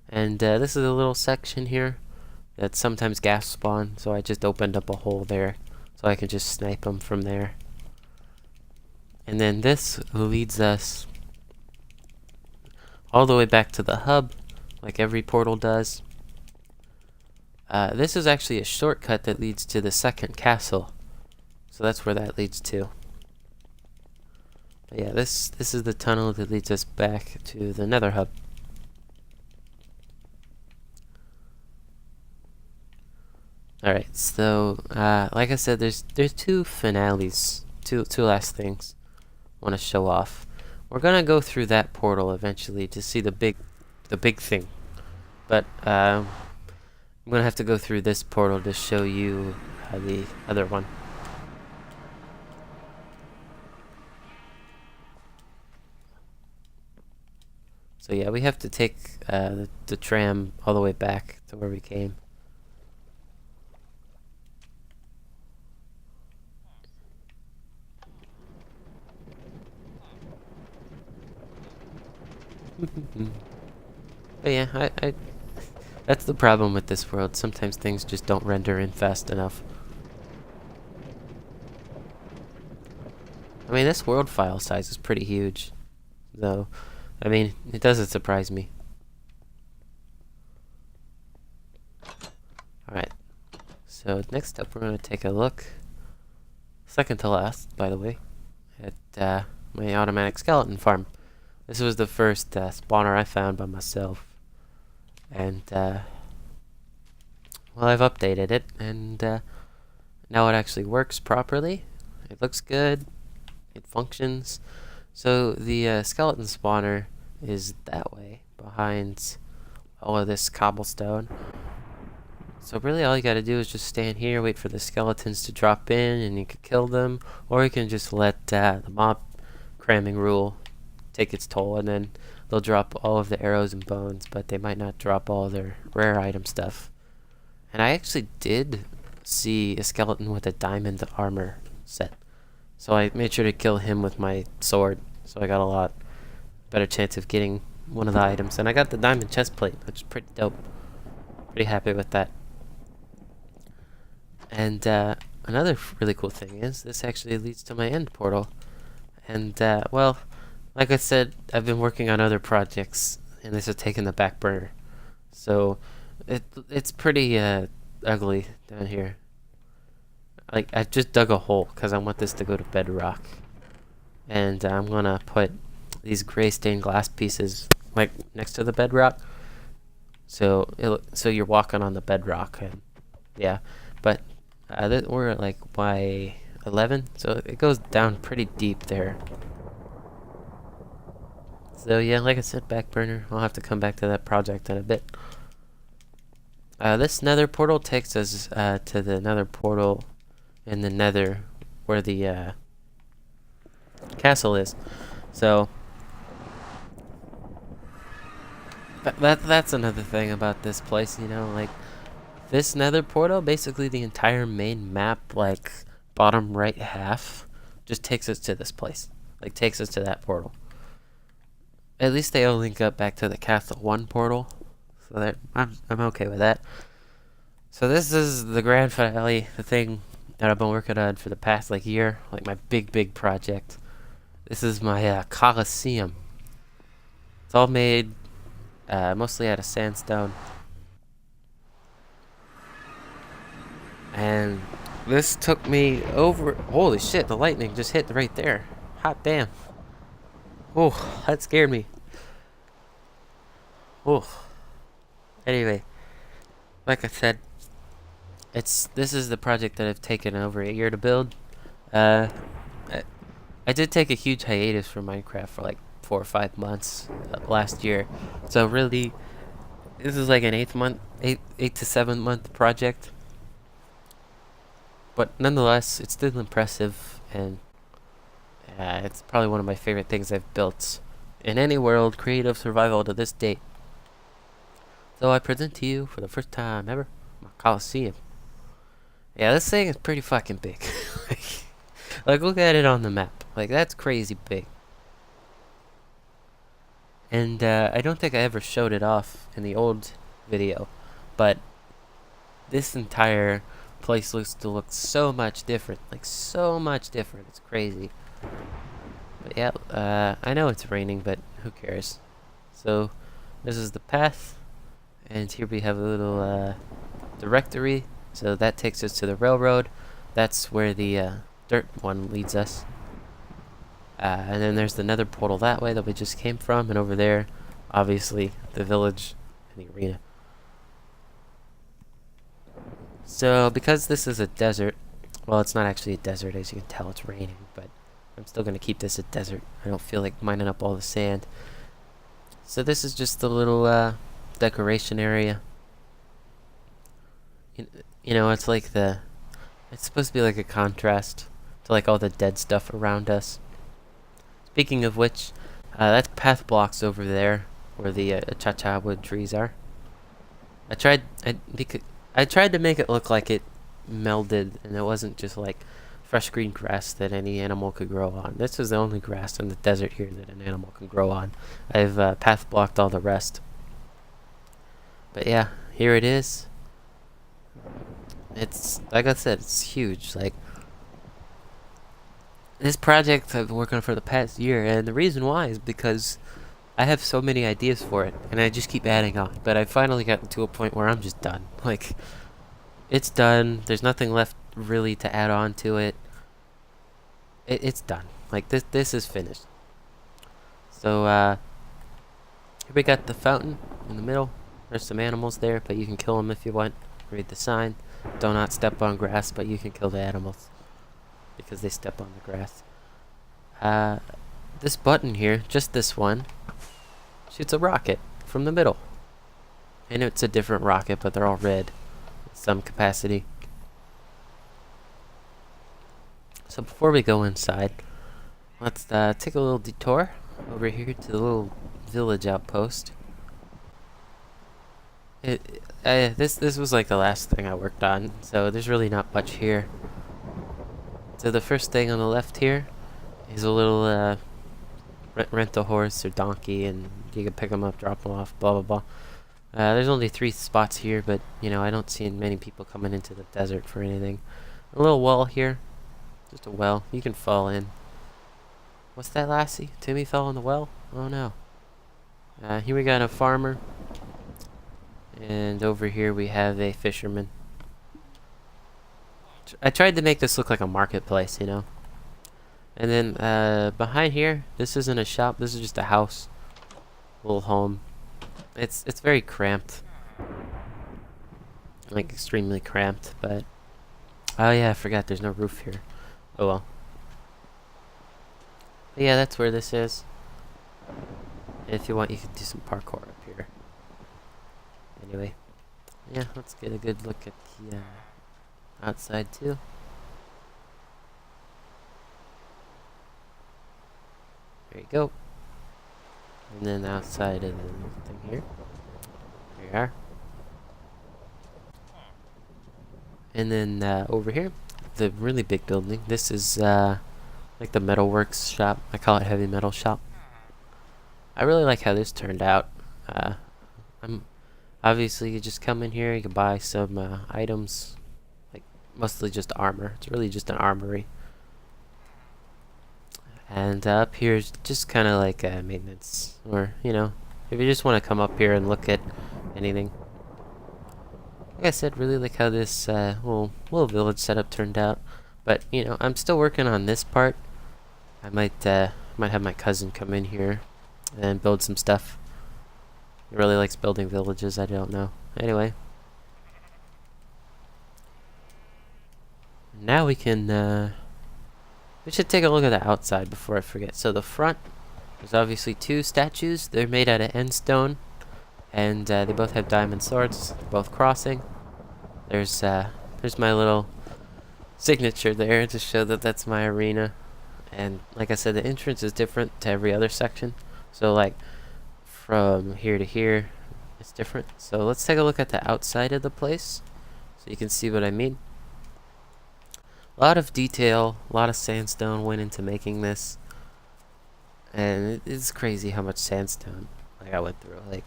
And this is a little section here that sometimes gas spawn, so I just opened up a hole there so I can just snipe them from there. And then this leads us all the way back to the hub, like every portal does. This is actually a shortcut that leads to the second castle. So that's where that leads to. But yeah, this is the tunnel that leads us back to the Nether hub. Alright, so like I said, there's 2 finales, two last things. want to show off. We're gonna go through that portal eventually to see the big thing. But I'm gonna have to go through this portal to show you the other one. So yeah, we have to take the tram all the way back to where we came. But yeah, that's the problem with this world. Sometimes things just don't render in fast enough. I mean, this world file size is pretty huge, though. I mean, it doesn't surprise me. Alright, so next up we're going to take a look, second to last, by the way, at my automatic skeleton farm. This was the first spawner I found by myself, and well, I've updated it, and now it actually works properly. It looks good, it functions. So the skeleton spawner is that way, behind all of this cobblestone. So really all you gotta do is just stand here, wait for the skeletons to drop in, and you can kill them, or you can just let the mob cramming rule take its toll, and then they'll drop all of the arrows and bones, but they might not drop all their rare item stuff. And I actually did see a skeleton with a diamond armor set, so I made sure to kill him with my sword, so I got a lot better chance of getting one of the items. And I got the diamond chest plate, which is pretty dope. Pretty happy with that. And another really cool thing is this actually leads to my end portal. And well, like I said, I've been working on other projects, and this has taken the back burner. So it's pretty ugly down here. Like, I just dug a hole because I want this to go to bedrock, and I'm gonna put these gray stained glass pieces like next to the bedrock, so you're walking on the bedrock. And yeah, but we're at like Y11, so it goes down pretty deep there. So yeah, like I said, back burner. I'll have to come back to that project in a bit. This nether portal takes us to the nether portal in the nether where the castle is. So that's another thing about this place, you know, like this nether portal, basically the entire main map, like bottom right half, just takes us to this place. Like takes us to that portal. At least they all link up back to the Castle 1 portal, so that I'm okay with that. So this is the grand finale, the thing that I've been working on for the past like year, like my big project. This is my Colosseum. It's all made mostly out of sandstone, and this took me over. Holy shit! The lightning just hit right there. Hot damn! Oh, that scared me. Oh. Anyway, like I said, this is the project that I've taken over a year to build. I did take a huge hiatus from Minecraft for like 4 or 5 months last year, so really, this is like an 8 to 7 month project. But nonetheless, it's still impressive, and it's probably one of my favorite things I've built in any world, creative survival to this date. So I present to you for the first time ever my Colosseum. Yeah, this thing is pretty fucking big. Like, look at it on the map. Like, that's crazy big. And I don't think I ever showed it off in the old video, but this entire place looks so much different. Like, so much different. It's crazy. But yeah, I know it's raining, but who cares? So, this is the path, and here we have a little directory. So that takes us to the railroad. That's where the dirt one leads us. And then there's the nether portal that way that we just came from, and over there, obviously, the village and the arena. So, because this is a desert, well, it's not actually a desert, as you can tell, it's raining, but I'm still gonna keep this a desert. I don't feel like mining up all the sand. So this is just a little decoration area. You know, it's like it's supposed to be like a contrast to like all the dead stuff around us. Speaking of which, that's path blocks over there where the cha-cha wood trees are. I tried to make it look like it melded and it wasn't just like fresh green grass that any animal could grow on. This is the only grass in the desert here that an animal can grow on. I've path blocked all the rest. But yeah, here it is. It's, like I said, it's huge. Like, this project I've been working on for the past year, and the reason why is because I have so many ideas for it, and I just keep adding on. But I finally gotten to a point where I'm just done. Like, it's done. There's nothing left really to add on to it. It's done. Like, this is finished. So, here we got the fountain in the middle. There's some animals there, but you can kill them if you want. Read the sign. Do not step on grass, but you can kill the animals because they step on the grass. This button here, just this one, shoots a rocket from the middle. And it's a different rocket, but they're all red in some capacity. So before we go inside, let's take a little detour over here to the little village outpost. This was like the last thing I worked on, so there's really not much here. So the first thing on the left here is a little rent a horse or donkey, and you can pick them up, drop them off, blah blah blah. There's only 3 spots here, but you know, I don't see many people coming into the desert for anything. A little well here, just a well. You can fall in. What's that, lassie? Timmy fell in the well? Oh no. Here we got a farmer. And over here we have a fisherman. I tried to make this look like a marketplace, you know. And then behind here, this isn't a shop, this is just a house. A little home. It's very cramped. Like extremely cramped, but oh yeah, I forgot there's no roof here. Oh well. But yeah, that's where this is. And if you want, you can do some parkour up here. Anyway, yeah, let's get a good look at the outside too. There you go. And then outside of the thing here. There you are. And then over here, the really big building. This is like the metalworks shop. I call it heavy metal shop. I really like how this turned out. Obviously, you just come in here, you can buy some items, like mostly just armor. It's really just an armory. And up here is just kind of like maintenance, or you know, if you just want to come up here and look at anything. Like I said, really like how this little village setup turned out. But you know, I'm still working on this part. I might have my cousin come in here and build some stuff. He really likes building villages, I don't know. Anyway. Now we can, we should take a look at the outside before I forget. So the front, there's obviously 2 statues. They're made out of end stone. And they both have diamond swords, both crossing. There's my little signature there to show that that's my arena. And like I said, the entrance is different to every other section. So like, from here to here, it's different. So let's take a look at the outside of the place so you can see what I mean. A lot of detail, a lot of sandstone went into making this, and it's crazy how much sandstone like I went through. Like,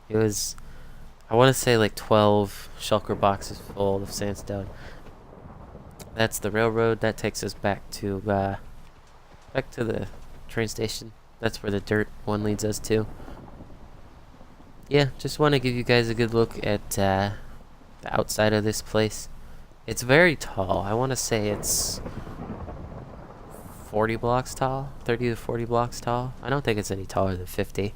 it was, I want to say like 12 shulker boxes full of sandstone. That's the railroad. That takes us back to the train station. That's where the dirt one leads us to. Yeah, just want to give you guys a good look at the outside of this place. It's very tall. I want to say it's 40 blocks tall, 30 to 40 blocks tall. I don't think it's any taller than 50.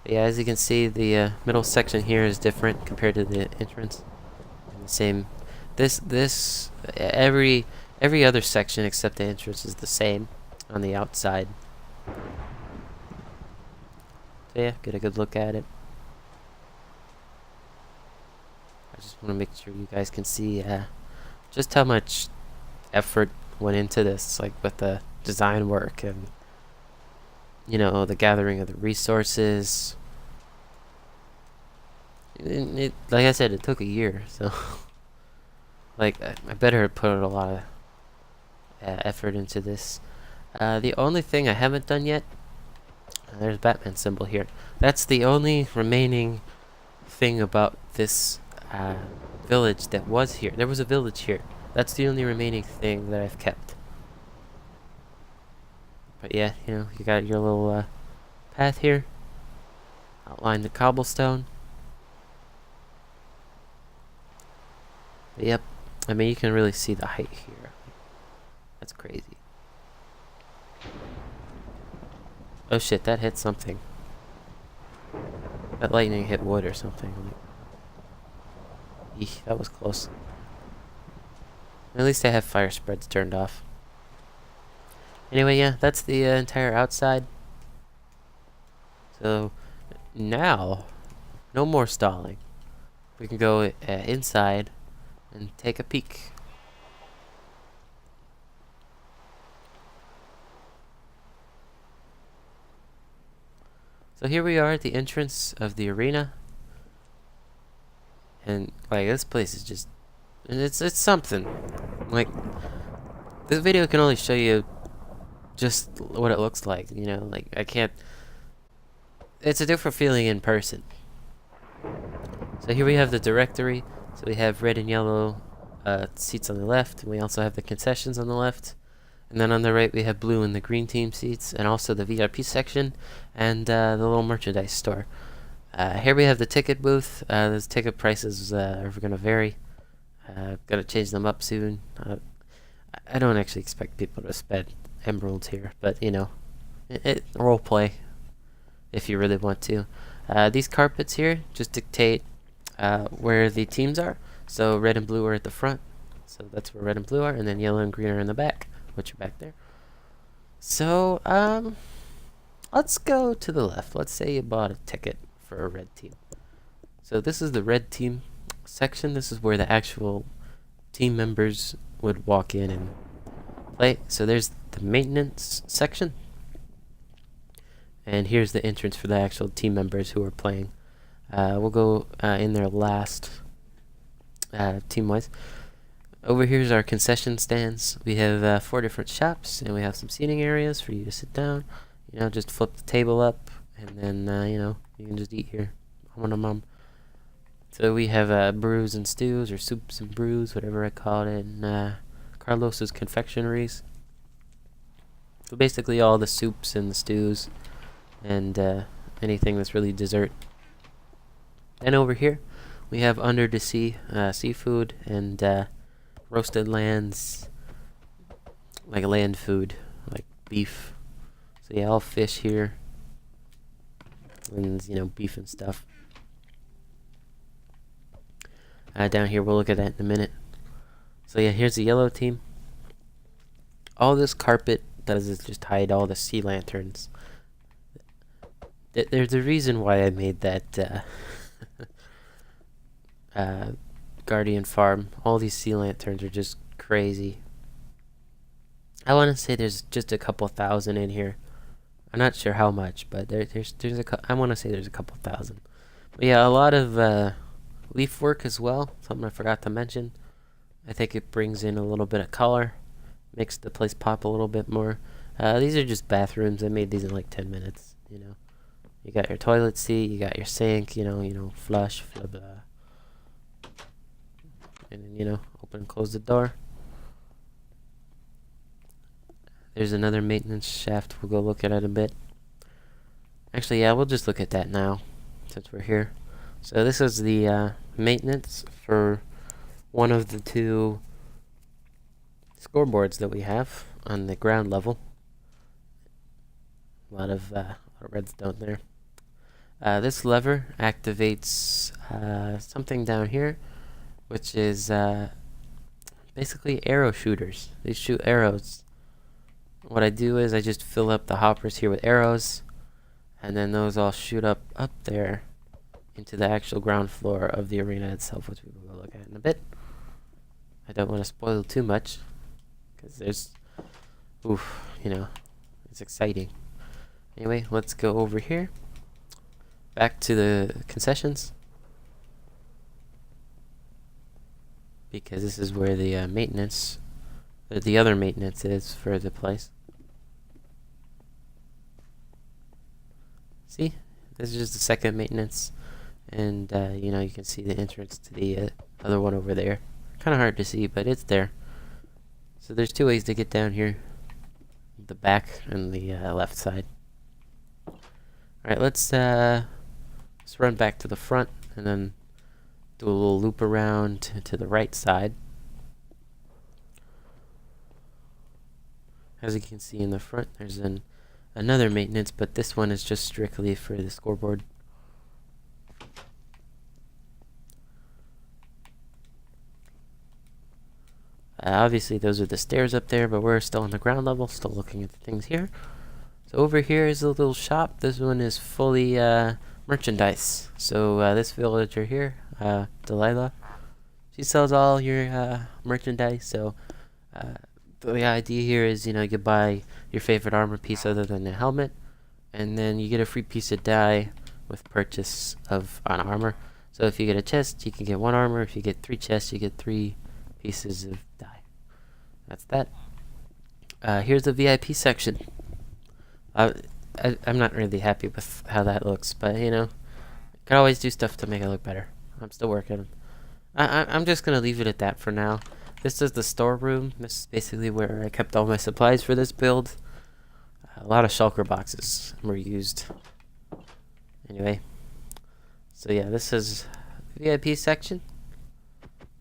But yeah, as you can see, the middle section here is different compared to the entrance. And the same. Every other section except the entrance is the same. on the outside. So yeah, get a good look at it. I just want to make sure you guys can see just how much effort went into this, like with the design work and the gathering of the resources. Like I said, it took a year, so like I better put a lot of effort into this. The only thing I haven't done yet, there's Batman symbol here. That's the only remaining thing about this village that was here. There was a village here. That's the only remaining thing that I've kept. But yeah, you got your little path here. Outline the cobblestone. But yep, I mean you can really see the height here. That's crazy. Oh shit, that hit something. That lightning hit wood or something. Eesh, that was close. At least I have fire spreads turned off. Anyway, yeah, that's the entire outside. So now, no more stalling. We can go inside and take a peek. So here we are at the entrance of the arena. And like this place is just it's something. Like this video can only show you just what it looks like, like I can't. It's a different feeling in person. So here we have the directory. So we have red and yellow seats on the left, and we also have the concessions on the left. And then on the right we have blue and the green team seats, and also the VIP section, and the little merchandise store. Here we have the ticket booth. Those ticket prices are going to vary. Gotta change them up soon. I don't actually expect people to spend emeralds here, but role play if you really want to. These carpets here just dictate where the teams are. So red and blue are at the front, so that's where red and blue are, and then yellow and green are in the back, which are back there. So let's go to the left. Let's say you bought a ticket for a red team. So this is the red team section. This is where the actual team members would walk in and play. So there's the maintenance section, and here's the entrance for the actual team members who are playing. We'll go in there last, team-wise. Over here's our concession stands. We have 4 different shops, and we have some seating areas for you to sit down. Just flip the table up, and then you can just eat here. So we have brews and stews, or soups and brews, whatever I call it, and Carlos's Confectionaries. So basically all the soups and the stews, and anything that's really dessert. And over here, we have Under the Sea seafood and roasted lands, like land food, like beef. So yeah, all fish here, and beef and stuff. Down here, we'll look at that in a minute. So yeah, here's the yellow team. All this carpet does is just hide all the sea lanterns. There's a reason why I made that Guardian farm. All these sea lanterns are just crazy. I want to say there's just a couple thousand in here. I'm not sure how much, but I want to say there's a couple thousand. But yeah, a lot of leaf work as well, something I forgot to mention. I think it brings in a little bit of color, makes the place pop a little bit more. These are just bathrooms. I made these in like 10 minutes. You got your toilet seat, you got your sink, flush, blah blah, and then open and close the door. There's another maintenance shaft. We'll go look at it a bit. Actually, yeah, we'll just look at that now since we're here. So this is the maintenance for one of the 2 scoreboards that we have on the ground level. A lot of redstone there. This lever activates something down here, which is basically arrow shooters. They shoot arrows what I do is I just fill up the hoppers here with arrows, and then those all shoot up there into the actual ground floor of the arena itself, which we will go look at in a bit. I don't want to spoil too much, because there's, it's exciting. Anyway, let's go over here, back to the concessions, because this is where the the other maintenance is for the place. See, this is just the second maintenance, and you can see the entrance to the other one over there. Kind of hard to see, but it's there. So there's two ways to get down here: the back and the left side. All right, let's run back to the front and then do a little loop around to the right side. As you can see in the front, there's another maintenance, but this one is just strictly for the scoreboard. Obviously, those are the stairs up there, but we're still on the ground level, still looking at the things here. So over here is a little shop. This one is fully merchandise. So this villager here, Delilah, she sells all your merchandise. So the idea here is, you could buy your favorite armor piece other than the helmet, and then you get a free piece of dye with purchase of an armor. So if you get a chest, you can get 1 armor. If you get 3 chests, you get 3 pieces of dye. That's that. Here's the VIP section. I'm not really happy with how that looks, but can always do stuff to make it look better. I'm still working. I'm just gonna leave it at that for now. This is the storeroom. This is basically where I kept all my supplies for this build. A lot of shulker boxes were used. Anyway, so yeah, this is the VIP section.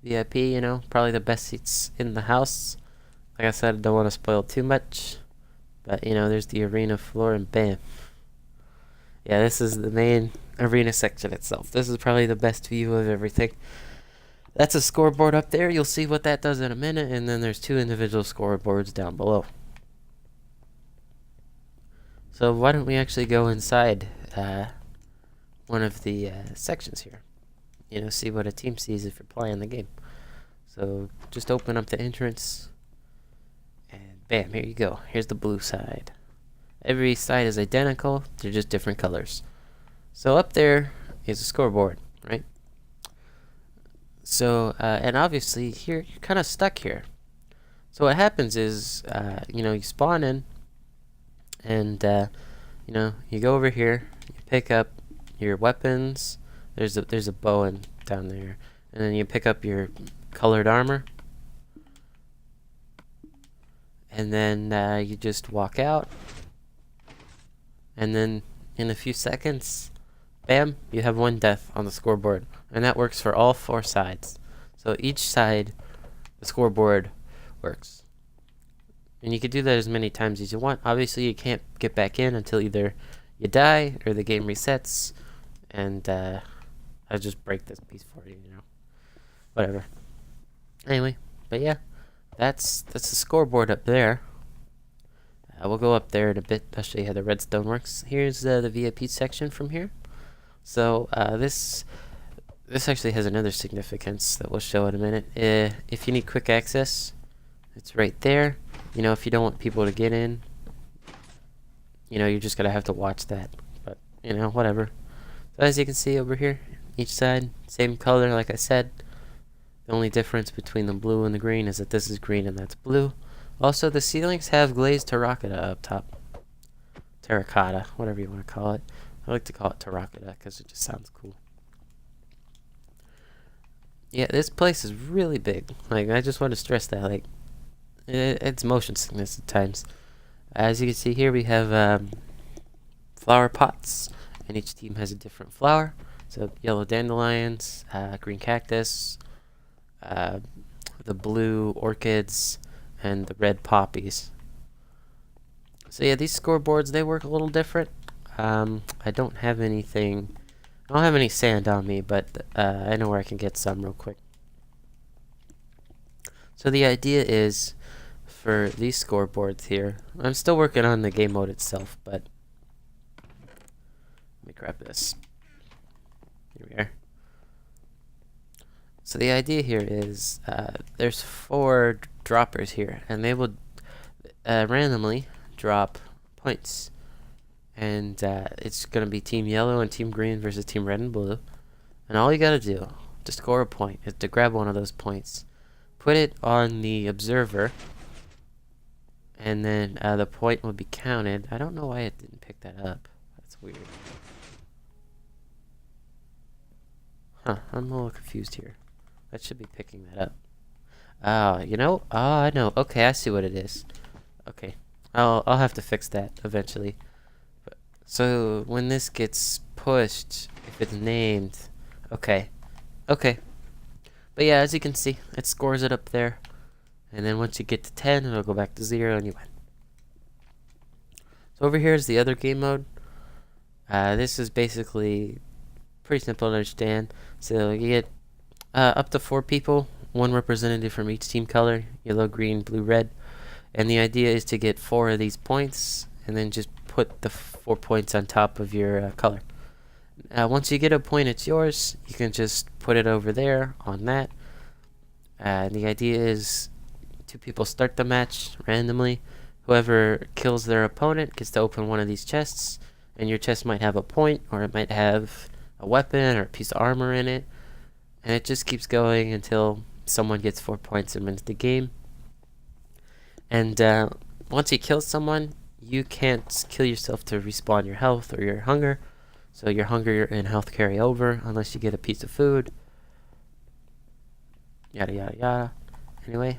VIP, probably the best seats in the house. Like I said, I don't want to spoil too much, but there's the arena floor, and bam. Yeah, this is the main arena section itself. This is probably the best view of everything. That's a scoreboard up there. You'll see what that does in a minute, and then there's 2 individual scoreboards down below. So why don't we actually go inside one of the sections here? See what a team sees if you're playing the game. So just open up the entrance, and bam, here you go. Here's the blue side. Every side is identical, they're just different colors. So up there is a scoreboard, right? So, and obviously here, you're kind of stuck here. So what happens is, you spawn in, and, you go over here, you pick up your weapons. There's a bow down there, and then you pick up your colored armor, and then you just walk out, and then in a few seconds, bam, you have 1 death on the scoreboard, and that works for all 4 sides. So each side, the scoreboard works, and you can do that as many times as you want. Obviously, you can't get back in until either you die or the game resets, and I'll just break this piece for you, whatever. Anyway, but yeah, that's the scoreboard up there. We'll go up there in a bit. I'll show you how the redstone works. Here's the VIP section from here. So this actually has another significance that we'll show in a minute. If you need quick access, it's right there. If you don't want people to get in, you're just gonna have to watch that. But whatever. So as you can see over here, each side same color, like I said. The only difference between the blue and the green is that this is green and that's blue. Also, the ceilings have glazed terracotta up top. Terracotta, whatever you want to call it. I like to call it terracotta because it just sounds cool. Yeah, this place is really big. Like, I just want to stress that. Like, it's motion sickness at times. As you can see here, we have flower pots, and each team has a different flower. So, yellow dandelions, green cactus, the blue orchids, and the red poppies. So yeah, these scoreboards, they work a little different. I don't have any sand on me, but I know where I can get some real quick. So the idea is, for these scoreboards here. I'm still working on the game mode itself, but let me grab this. Here we are. So the idea here is there's 4 droppers here, and they will randomly drop points. And it's going to be Team Yellow and Team Green versus Team Red and Blue. And all you got to do to score a point is to grab one of those points, put it on the observer, and then the point will be counted. I don't know why it didn't pick that up. That's weird. Huh, I'm a little confused here. That should be picking that up. You know? Oh, I know. Okay, I see what it is. Okay. I'll have to fix that eventually. So when this gets pushed, if it's named, okay. But yeah, as you can see, it scores it up there. And then once you get to 10, it'll go back to 0 and you win. So over here is the other game mode. This is basically pretty simple to understand. So you get up to 4 people, 1 representative from each team color, yellow, green, blue, red. And the idea is to get 4 of these points and then just put the 4 points on top of your color. Once you get a point, it's yours. You can just put it over there on that. The idea is 2 people start the match randomly. Whoever kills their opponent gets to open one of these chests, and your chest might have a point, or it might have a weapon or a piece of armor in it. And it just keeps going until someone gets 4 points and wins the game. And once you kill someone, you can't kill yourself to respawn your health or your hunger. So your hunger and health carry over unless you get a piece of food. Yada yada yada. Anyway,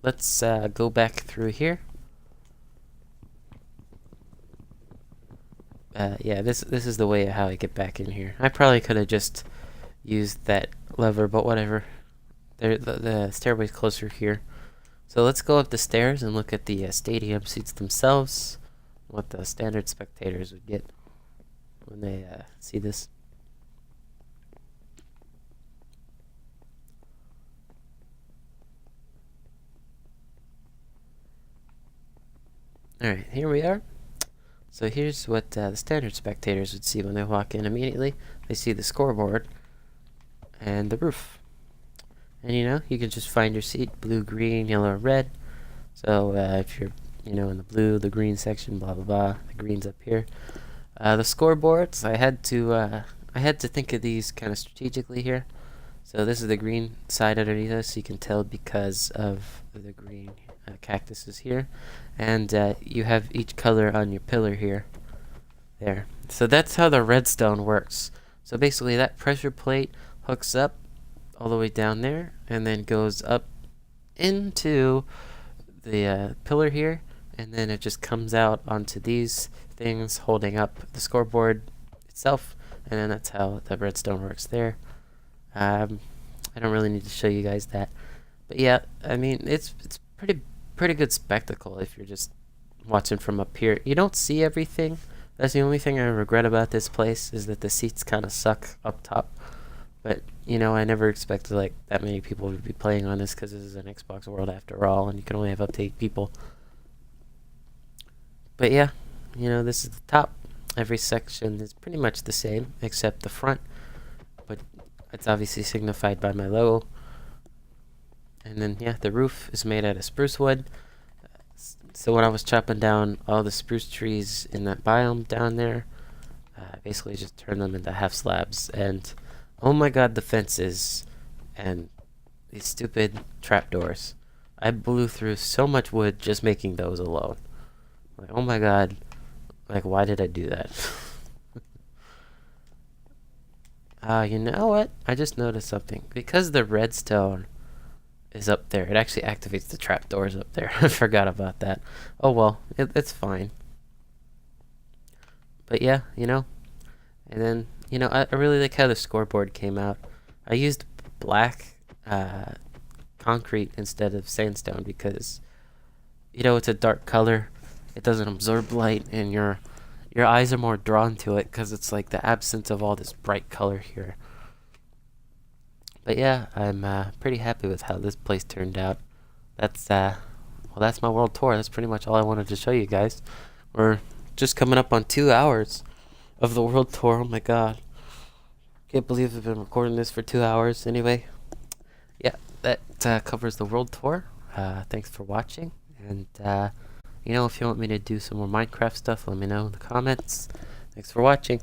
let's go back through here. Yeah, this is the way how I get back in here. I probably could have just used that lever, but whatever. The stairway's closer here. So let's go up the stairs and look at the stadium seats themselves. What the standard spectators would get when they see this. Alright, here we are. So here's what the standard spectators would see when they walk in immediately. They see the scoreboard and the roof. And you know, you can just find your seat, blue, green, yellow, or red. So if you're, you know, in the blue, the green section, blah blah blah, the green's up here. The scoreboards, I had to think of these kind of strategically here. So this is the green side underneath us. You can tell because of the green cactuses here, and you have each color on your pillar here. There. So that's how the redstone works. So basically, that pressure plate hooks up all the way down there, and then goes up into the pillar here, and then it just comes out onto these things holding up the scoreboard itself, and then that's how the redstone works there. I don't really need to show you guys that, but yeah, I mean it's pretty good spectacle if you're just watching from up here. You don't see everything. That's the only thing I regret about this place, is that the seats kind of suck up top. But, you know, I never expected, like, that many people would be playing on this, because this is an Xbox World after all, and you can only have up to 8 people. But yeah, you know, this is the top. Every section is pretty much the same, except the front. But it's obviously signified by my logo. And then, yeah, the roof is made out of spruce wood. So when I was chopping down all the spruce trees in that biome down there, I basically just turned them into half slabs. And oh my god, the fences and these stupid trapdoors. I blew through so much wood just making those alone. Like, oh my god, like, why did I do that? You know what? I just noticed something. Because the redstone is up there, it actually activates the trapdoors up there. I forgot about that. Oh well, it's fine. But yeah, you know. And then, you know, I really like how the scoreboard came out. I used black concrete instead of sandstone because, you know, it's a dark color. It doesn't absorb light, and your eyes are more drawn to it because it's like the absence of all this bright color here. But yeah, I'm pretty happy with how this place turned out. that's my world tour. That's pretty much all I wanted to show you guys. We're just coming up on 2 hours of the world tour. Oh my god. Can't believe I've been recording this for 2 hours. Anyway, yeah, that covers the world tour. Thanks for watching. And, if you want me to do some more Minecraft stuff, let me know in the comments. Thanks for watching.